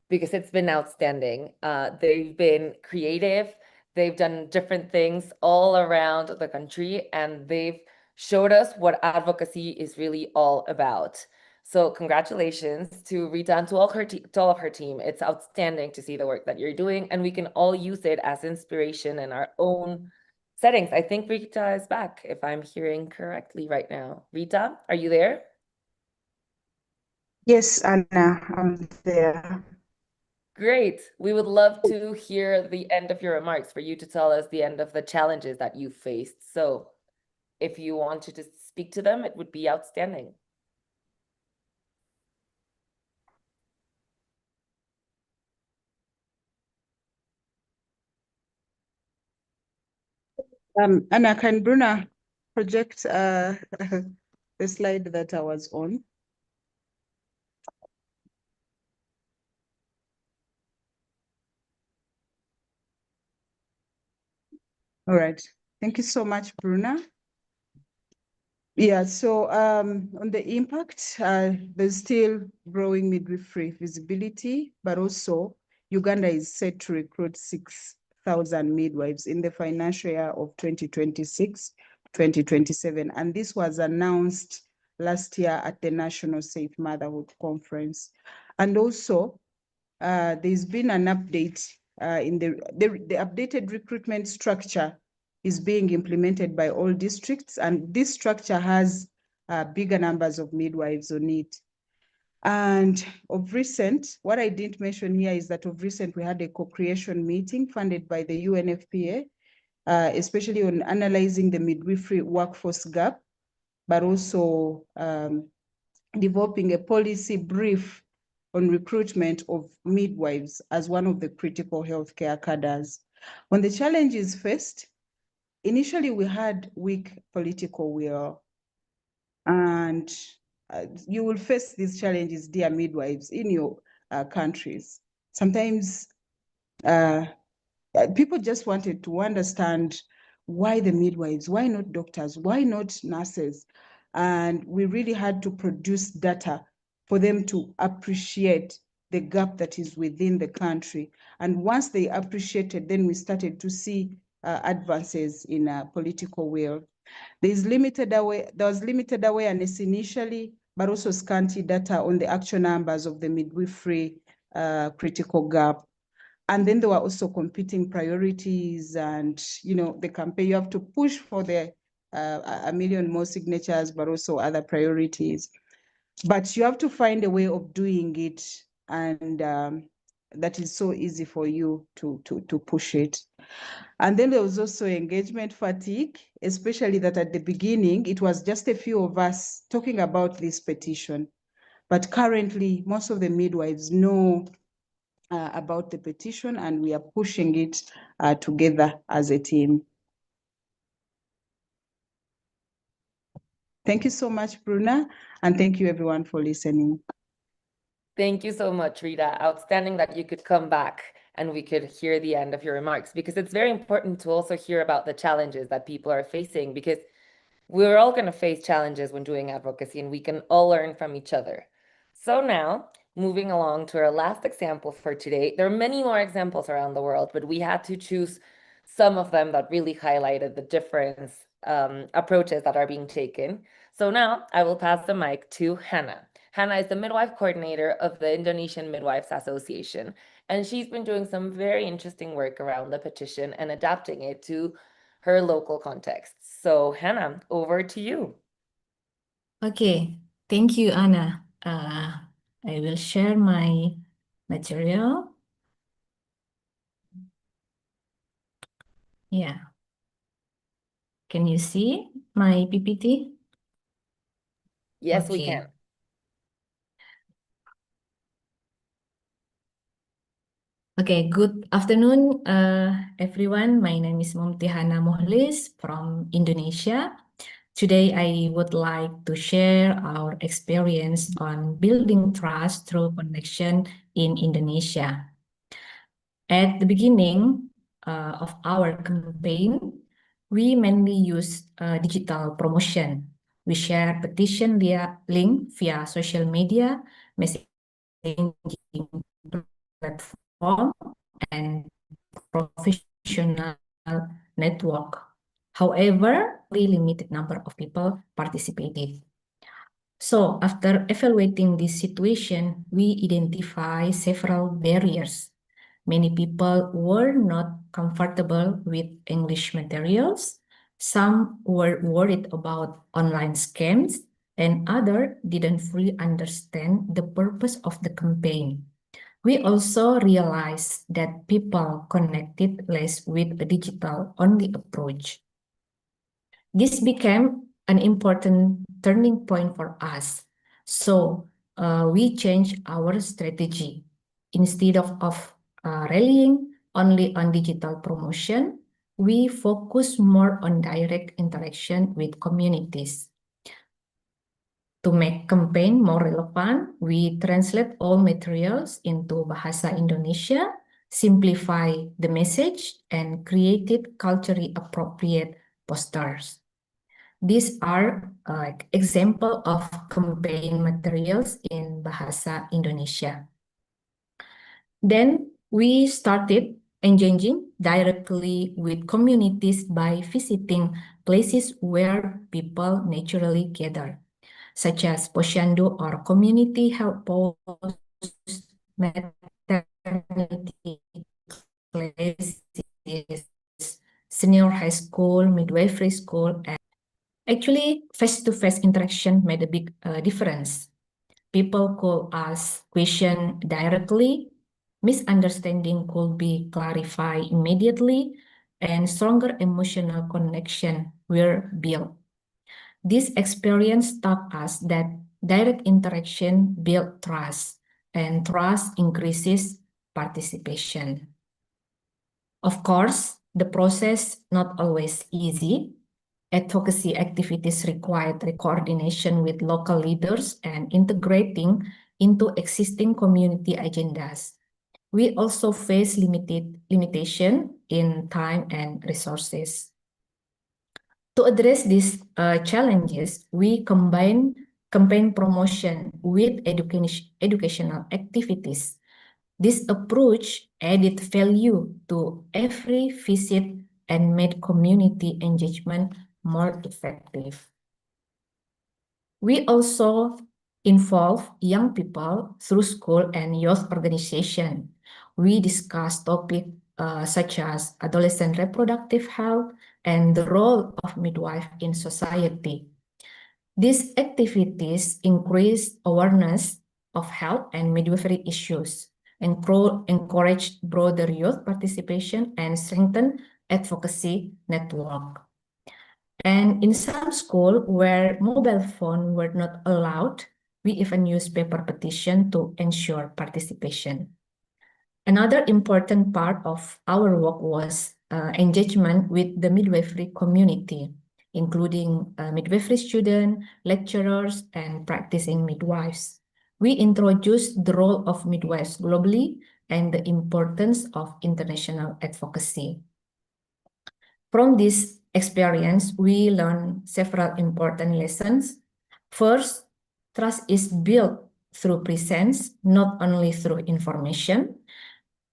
because it's been outstanding. They've been creative. They've done different things all around the country, and they've showed us what advocacy is really all about. So congratulations to Rita and to all of her team. It's outstanding to see the work that you're doing, and we can all use it as inspiration in our own settings. I think Rita is back, if I'm hearing correctly right now. Rita, are you there? Yes, Anna, I'm there. Great. We would love to hear the end of your remarks, for you to tell us the end of the challenges that you faced. So if you want to just speak to them, it would be outstanding. Anna, can Bruna project the slide that I was on? All right. Thank you so much, Bruna. Yeah, so on the impact, there's still growing midwifery visibility, but also Uganda is set to recruit 6,000 midwives in the financial year of 2026-2027. And this was announced last year at the National Safe Motherhood Conference. And also, there's been an update in the updated recruitment structure is being implemented by all districts, and this structure has bigger numbers of midwives on it. And of recent, what I didn't mention here is that of recent we had a co-creation meeting funded by the UNFPA, especially on analyzing the midwifery workforce gap, but also developing a policy brief on recruitment of midwives as one of the critical healthcare cadres. On the challenges faced, initially we had weak political will, and you will face these challenges, dear midwives, in your countries. Sometimes people just wanted to understand why the midwives, why not doctors, why not nurses? And we really had to produce data for them to appreciate the gap that is within the country. And once they appreciated, then we started to see advances in political will. There was limited awareness initially, but also scanty data on the actual numbers of the midwifery critical gap. And then there were also competing priorities, and the campaign, you have to push for the 1 million more signatures, but also other priorities. But you have to find a way of doing it, and that is so easy for you to push it. And then there was also engagement fatigue, especially that at the beginning, it was just a few of us talking about this petition. But currently, most of the midwives know about the petition, and we are pushing it together as a team. Thank you so much, Bruna, and thank you everyone for listening. Thank you so much, Rita. Outstanding that you could come back and we could hear the end of your remarks, because it's very important to also hear about the challenges that people are facing, because we're all going to face challenges when doing advocacy, and we can all learn from each other. So now, moving along to our last example for today. There are many more examples around the world, but we had to choose some of them that really highlighted the different approaches that are being taken. So now I will pass the mic to Hannah. Hannah is the midwife coordinator of the Indonesian Midwives Association, and she's been doing some very interesting work around the petition and adapting it to her local context. So Hannah, over to you. Okay, thank you, Anna. I will share my material. Yeah. Can you see my PPT? Yes, we can. Okay, good afternoon, everyone. My name is Mumtihana Muhlis from Indonesia. Today, I would like to share our experience on building trust through connection in Indonesia. At the beginning of our campaign, we mainly use digital promotion. We share petition link via social media, messaging platform, and professional network. However, only limited number of people participated. So after evaluating this situation, we identify several barriers. Many people were not comfortable with English materials. Some were worried about online scams, and others didn't fully understand the purpose of the campaign. We also realized that people connected less with a digital-only approach. This became an important turning point for us. So we changed our strategy. Instead of relying only on digital promotion, we focus more on direct interaction with communities. To make campaign more relevant, we translate all materials into Bahasa Indonesia, simplify the message, and created culturally appropriate posters. These are example of campaign materials in Bahasa Indonesia. Then we started engaging directly with communities by visiting places where people naturally gather, such as posyandu or community health posts, maternity classes, senior high school, midwifery school, and actually face-to-face interaction made a big difference. People could ask questions directly, misunderstanding could be clarified immediately, and stronger emotional connection were built. This experience taught us that direct interaction builds trust, and trust increases participation. Of course, the process not always easy. Advocacy activities require coordination with local leaders and integrating into existing community agendas. We also face limitation in time and resources. To address these challenges, we combine campaign promotion with educational activities. This approach added value to every visit and made community engagement more effective. We also involve young people through school and youth organization. we discussed topics such as adolescent reproductive health and the role of midwife in society. These activities increase awareness of health and midwifery issues, encourage broader youth participation, and strengthen advocacy network. And in some schools where mobile phones were not allowed, we even used paper petition to ensure participation. Another important part of our work was engagement with the midwifery community, including midwifery students, lecturers, and practicing midwives. We introduced the role of midwives globally and the importance of international advocacy. From this experience, we learned several important lessons. First, trust is built through presence, not only through information.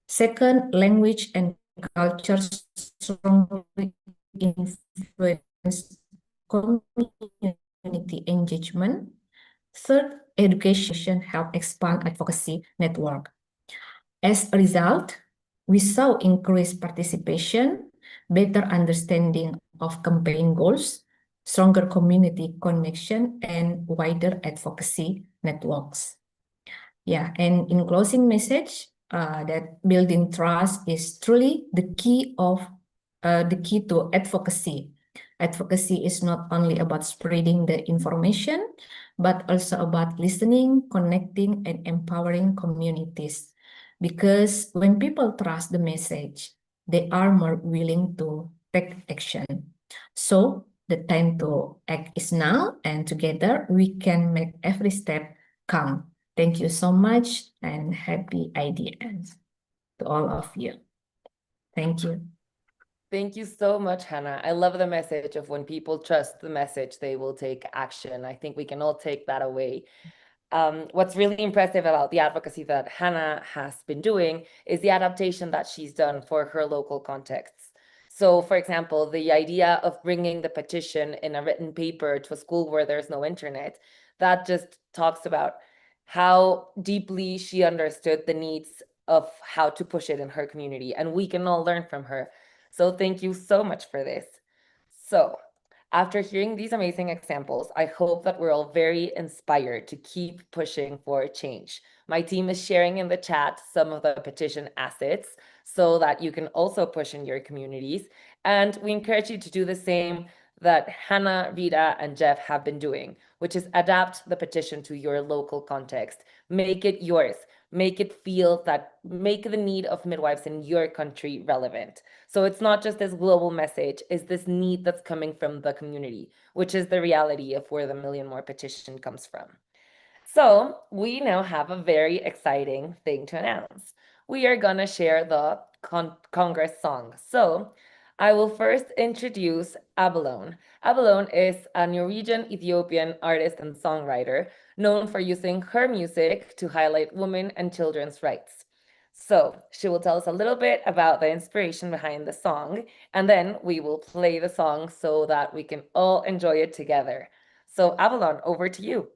Second, language and culture strongly influence community engagement. Third, education help expand advocacy network. As a result, we saw increased participation, better understanding of campaign goals, stronger community connection, and wider advocacy networks. Yeah, and in closing message, that building trust is truly the key to advocacy. Advocacy is not only about spreading the information, but also about listening, connecting, and empowering communities. Because when people trust the message, they are more willing to take action. So the time to act is now, and together we can make every step count. Thank you so much, and happy IDM to all of you. Thank you. Thank you so much, Hannah. I love the message of when people trust the message, they will take action. I think we can all take that away. What's really impressive about the advocacy that Hannah has been doing is the adaptation that she's done for her local contexts. So, for example, the idea of bringing the petition in a written paper to a school where there's no internet, that just talks about how deeply she understood the needs of how to push it in her community, and we can all learn from her. So thank you so much for this. So after hearing these amazing examples, I hope that we're all very inspired to keep pushing for change. My team is sharing in the chat some of the petition assets so that you can also push in your communities. And we encourage you to do the same that Hannah, Rita, and Jeff have been doing, which is adapt the petition to your local context. Make it yours. Make it feel that, make the need of midwives in your country relevant. So it's not just this global message, it's this need that's coming from the community, which is the reality of where the Million More petition comes from. So we now have a very exciting thing to announce. We are gonna share the Congress song. So I will first introduce Abalone. Abalone is a Norwegian Ethiopian artist and songwriter known for using her music to highlight women and children's rights. So she will tell us a little bit about the inspiration behind the song, and then we will play the song so that we can all enjoy it together. So Avalon, over to you.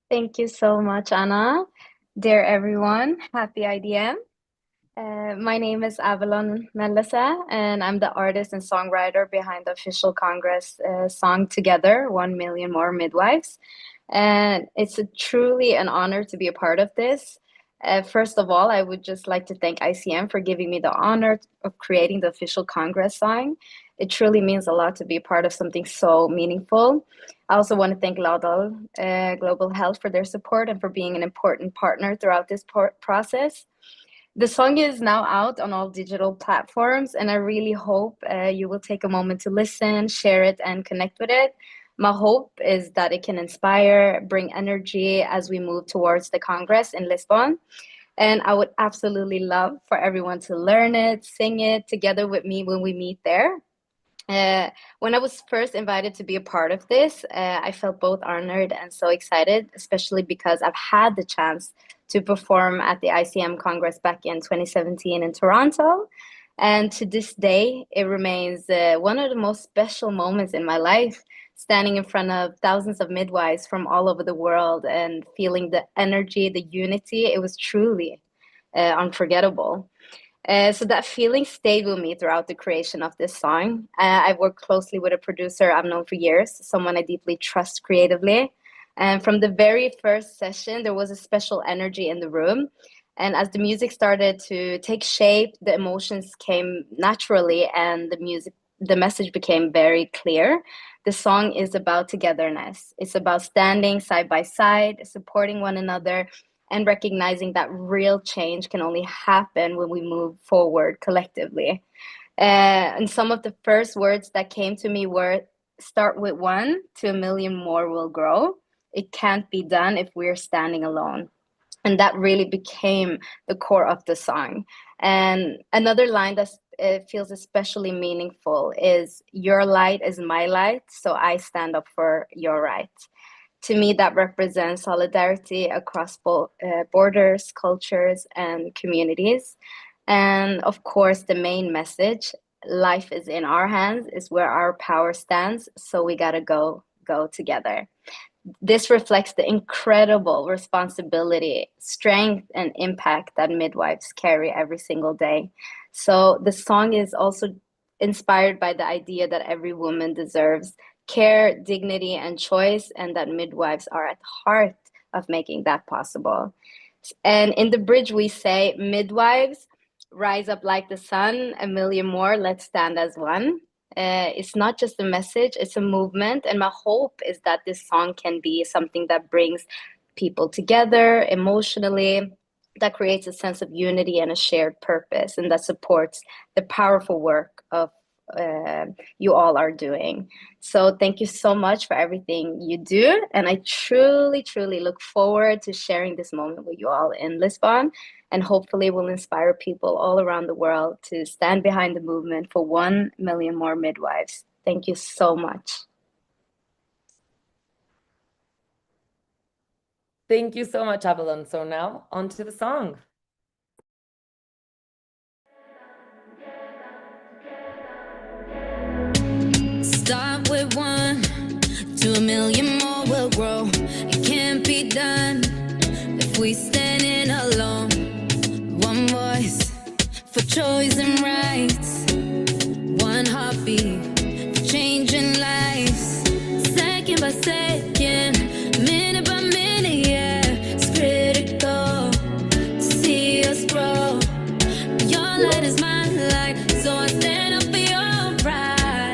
Thank you so much, Anna. Dear everyone, happy IDM. My name is Avalon Melissa, and I'm the artist and songwriter behind the official Congress song Together, 1 Million More Midwives. And it's truly an honor to be a part of this. First of all, I would just like to thank ICM for giving me the honor of creating the official Congress song. It truly means a lot to be a part of something so meaningful. I also want to thank Laudal Global Health for their support and for being an important partner throughout this process. The song is now out on all digital platforms, and I really hope you will take a moment to listen, share it, and connect with it. My hope is that it can inspire, bring energy as we move towards the Congress in Lisbon. And I would absolutely love for everyone to learn it, sing it together with me when we meet there. When I was first invited to be a part of this, I felt both honored and so excited, especially because I've had the chance to perform at the ICM Congress back in 2017 in Toronto. And to this day, it remains one of the most special moments in my life, standing in front of thousands of midwives from all over the world and feeling the energy, the unity. It was truly unforgettable. So that feeling stayed with me throughout the creation of this song. I've worked closely with a producer I've known for years, someone I deeply trust creatively. And from the very first session, there was a special energy in the room. And as the music started to take shape, the emotions came naturally and the message became very clear. The song is about togetherness. It's about standing side by side, supporting one another, and recognizing that real change can only happen when we move forward collectively. And some of the first words that came to me were, start with one, to a million more will grow. It can't be done if we're standing alone. And that really became the core of the song. And another line that feels especially meaningful is, your light is my light, so I stand up for your right. To me, that represents solidarity across both borders, cultures, and communities. And of course, the main message, life is in our hands, is where our power stands, so we gotta go together. This reflects the incredible responsibility, strength, and impact that midwives carry every single day. So the song is also inspired by the idea that every woman deserves care, dignity, and choice, and that midwives are at the heart of making that possible. And in the bridge, we say, midwives, rise up like the sun, a million more, let's stand as one. It's not just a message, it's a movement. And my hope is that this song can be something that brings people together emotionally, that creates a sense of unity and a shared purpose, and that supports the powerful work of you all are doing. So thank you so much for everything you do. And I truly, truly look forward to sharing this moment with you all in Lisbon, and hopefully will inspire people all around the world to stand behind the movement for 1 million more midwives. Thank you so much. Thank you so much, Avalon. So now on to the song. Start with one, to a million more will grow. It can't be done if we stand in alone. One voice for choice and rights. One heartbeat for changing lives. Second by second, minute by minute, yeah. It's critical to see us grow. Your light is my light, so I stand up for your right.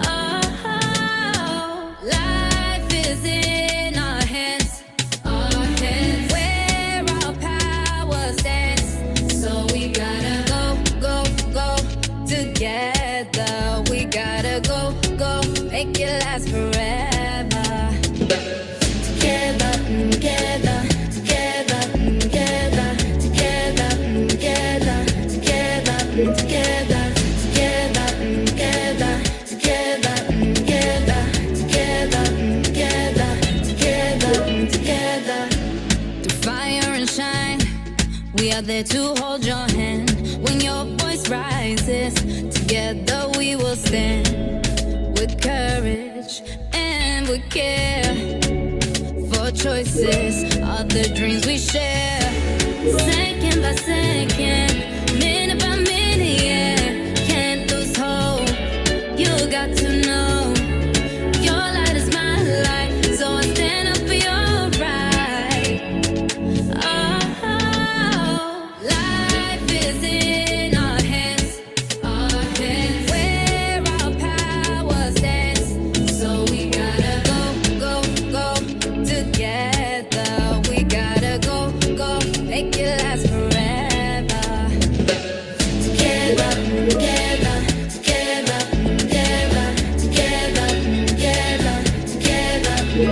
Oh, life is in our hands, where our power stands. So we gotta go together. We gotta go, make it last forever. Together, together, together, together, together, together, together, together, together, together, together, together, together, together. Through fire and shine, we are there to hold your hand. When your voice rises, together we will stand with courage and with care. For choices are the dreams we share. Second by second, minute by minute, yeah. Can't lose hope, you got to know. Your light is my light, so I stand up for your right. Oh, life is in our hands, where our power stands. So we gotta go together. We gotta go, make it last forever. Together, together, together, together, together, together, together,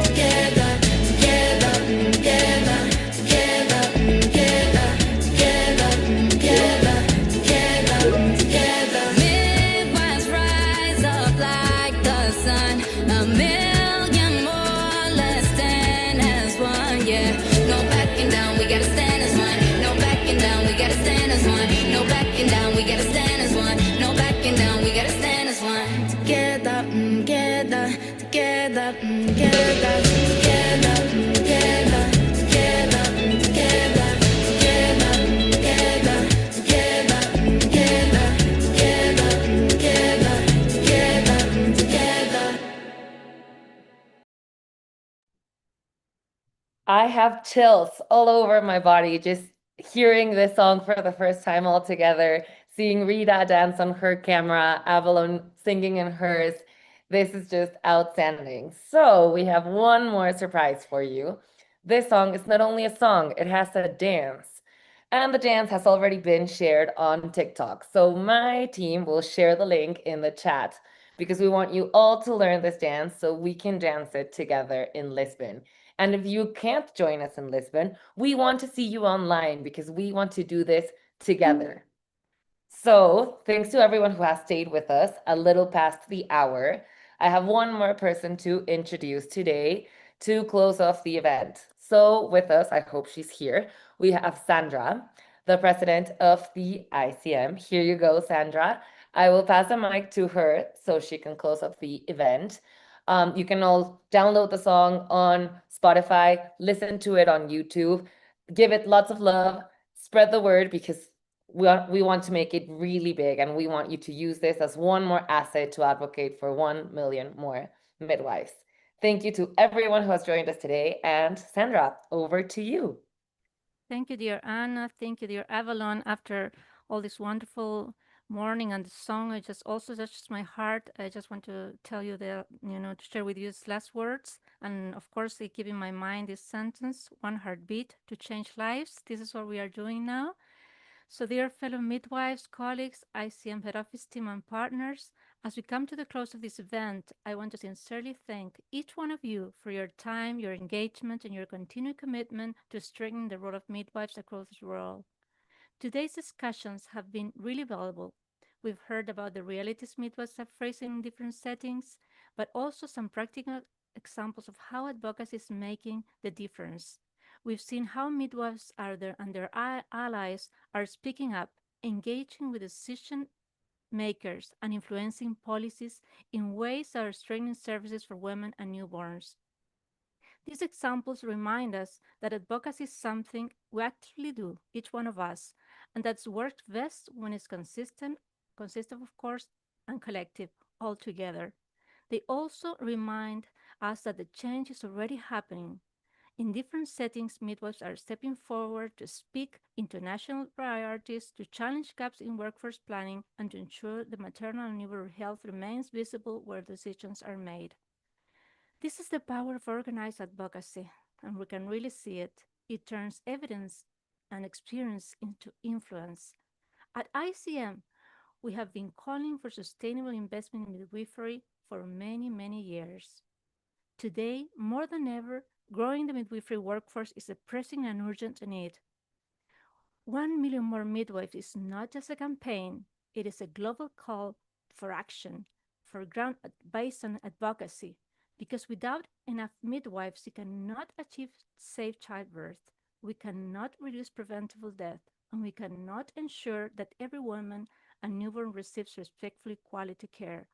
together, together, together, together, together, together. Midwives rise up like the sun. A million more, let's stand as one, yeah. No backing down, we gotta stand as one. No backing down, we gotta stand as one. No backing down, we gotta stand as one. No backing down, we gotta stand as one. Together, together, together, together, together. I have chills all over my body just hearing this song for the first time all together, seeing Rita dance on her camera, Avalon singing in hers. This is just outstanding. So we have one more surprise for you. This song is not only a song, it has a dance. And the dance has already been shared on TikTok. So my team will share the link in the chat because we want you all to learn this dance so we can dance it together in Lisbon. And if you can't join us in Lisbon, we want to see you online because we want to do this together. So thanks to everyone who has stayed with us a little past the hour. I have one more person to introduce today to close off the event. So with us, I hope she's here, we have Sandra, the president of the ICM. Here you go, Sandra. I will pass the mic to her so she can close off the event. You can all download the song on Spotify, listen to it on YouTube, give it lots of love, spread the word because we want to make it really big and we want you to use this as one more asset to advocate for 1 million more midwives. Thank you to everyone who has joined us today. And Sandra, over to you. Thank you, dear Anna. Thank you, dear Avalon. After all this wonderful morning and the song, it just also touches my heart. I just want to tell you that, to share with you these last words. And of course, they keep in my mind this sentence, one heartbeat to change lives. This is what we are doing now. So dear fellow midwives, colleagues, ICM head office team and partners, as we come to the close of this event, I want to sincerely thank each one of you for your time, your engagement, and your continued commitment to strengthening the role of midwives across the world. Today's discussions have been really valuable. We've heard about the realities midwives are facing in different settings, but also some practical examples of how advocacy is making the difference. We've seen how midwives and their allies are speaking up, engaging with decision makers, and influencing policies in ways that are strengthening services for women and newborns. These examples remind us that advocacy is something we actively do, each one of us, and that's worked best when it's consistent, of course, and collective all together. They also remind us that the change is already happening. In different settings, midwives are stepping forward to speak into national priorities, to challenge gaps in workforce planning, and to ensure the maternal and newborn health remains visible where decisions are made. This is the power of organized advocacy, and we can really see it. It turns evidence and experience into influence. At ICM, we have been calling for sustainable investment in midwifery for many, many years. Today, more than ever, growing the midwifery workforce is a pressing and urgent need. 1 million more midwives is not just a campaign, it is a global call for action, based on advocacy, because without enough midwives, we cannot achieve safe childbirth, we cannot reduce preventable death, and we cannot ensure that every woman and newborn receives respectful quality care.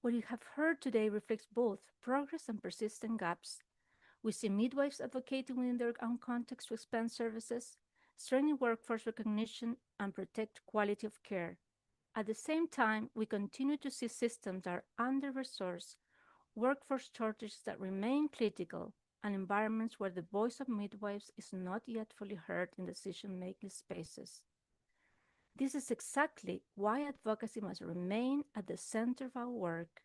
What you have heard today reflects both progress and persistent gaps. We see midwives advocating within their own context to expand services, strengthen workforce recognition, and protect quality of care. At the same time, we continue to see systems that are under-resourced, workforce shortages that remain critical, and environments where the voice of midwives is not yet fully heard in decision-making spaces. This is exactly why advocacy must remain at the center of our work.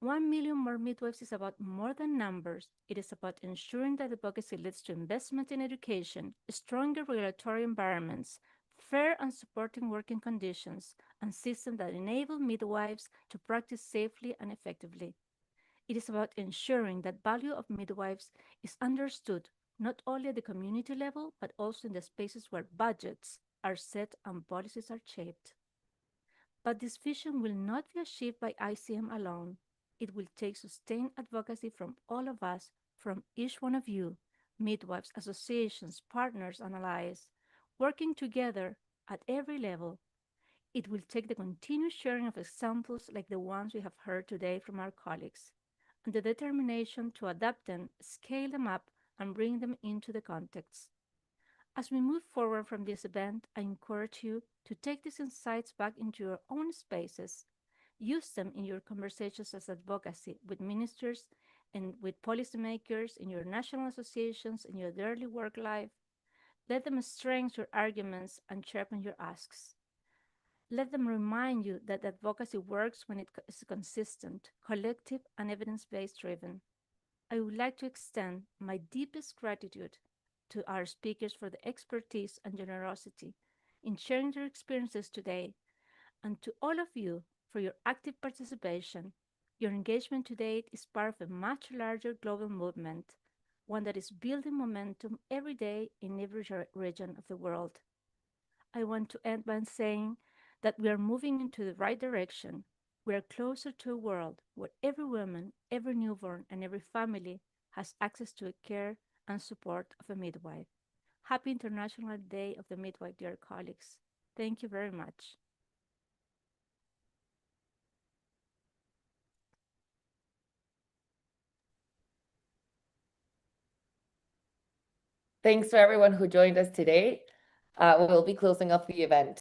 1 million more midwives is about more than numbers. It is about ensuring that advocacy leads to investment in education, stronger regulatory environments, fair and supporting working conditions, and systems that enable midwives to practice safely and effectively. It is about ensuring that value of midwives is understood not only at the community level, but also in the spaces where budgets are set and policies are shaped. But this vision will not be achieved by ICM alone. It will take sustained advocacy from all of us, from each one of you, midwives, associations, partners, and allies, working together at every level. It will take the continued sharing of examples like the ones we have heard today from our colleagues, and the determination to adapt them, scale them up, and bring them into the context. As we move forward from this event, I encourage you to take these insights back into your own spaces. Use them in your conversations as advocacy with ministers, and with policymakers, in your national associations, in your daily work life. Let them strengthen your arguments and sharpen your asks. Let them remind you that advocacy works when it is consistent, collective, and evidence-based driven. I would like to extend my deepest gratitude to our speakers for the expertise and generosity in sharing their experiences today, and to all of you for your active participation. Your engagement to date is part of a much larger global movement, one that is building momentum every day in every region of the world. I want to end by saying that we are moving into the right direction. We are closer to a world where every woman, every newborn, and every family has access to a care and support of a midwife. Happy International Day of the Midwife, dear colleagues. Thank you very much. Thanks to everyone who joined us today. We'll be closing off the event.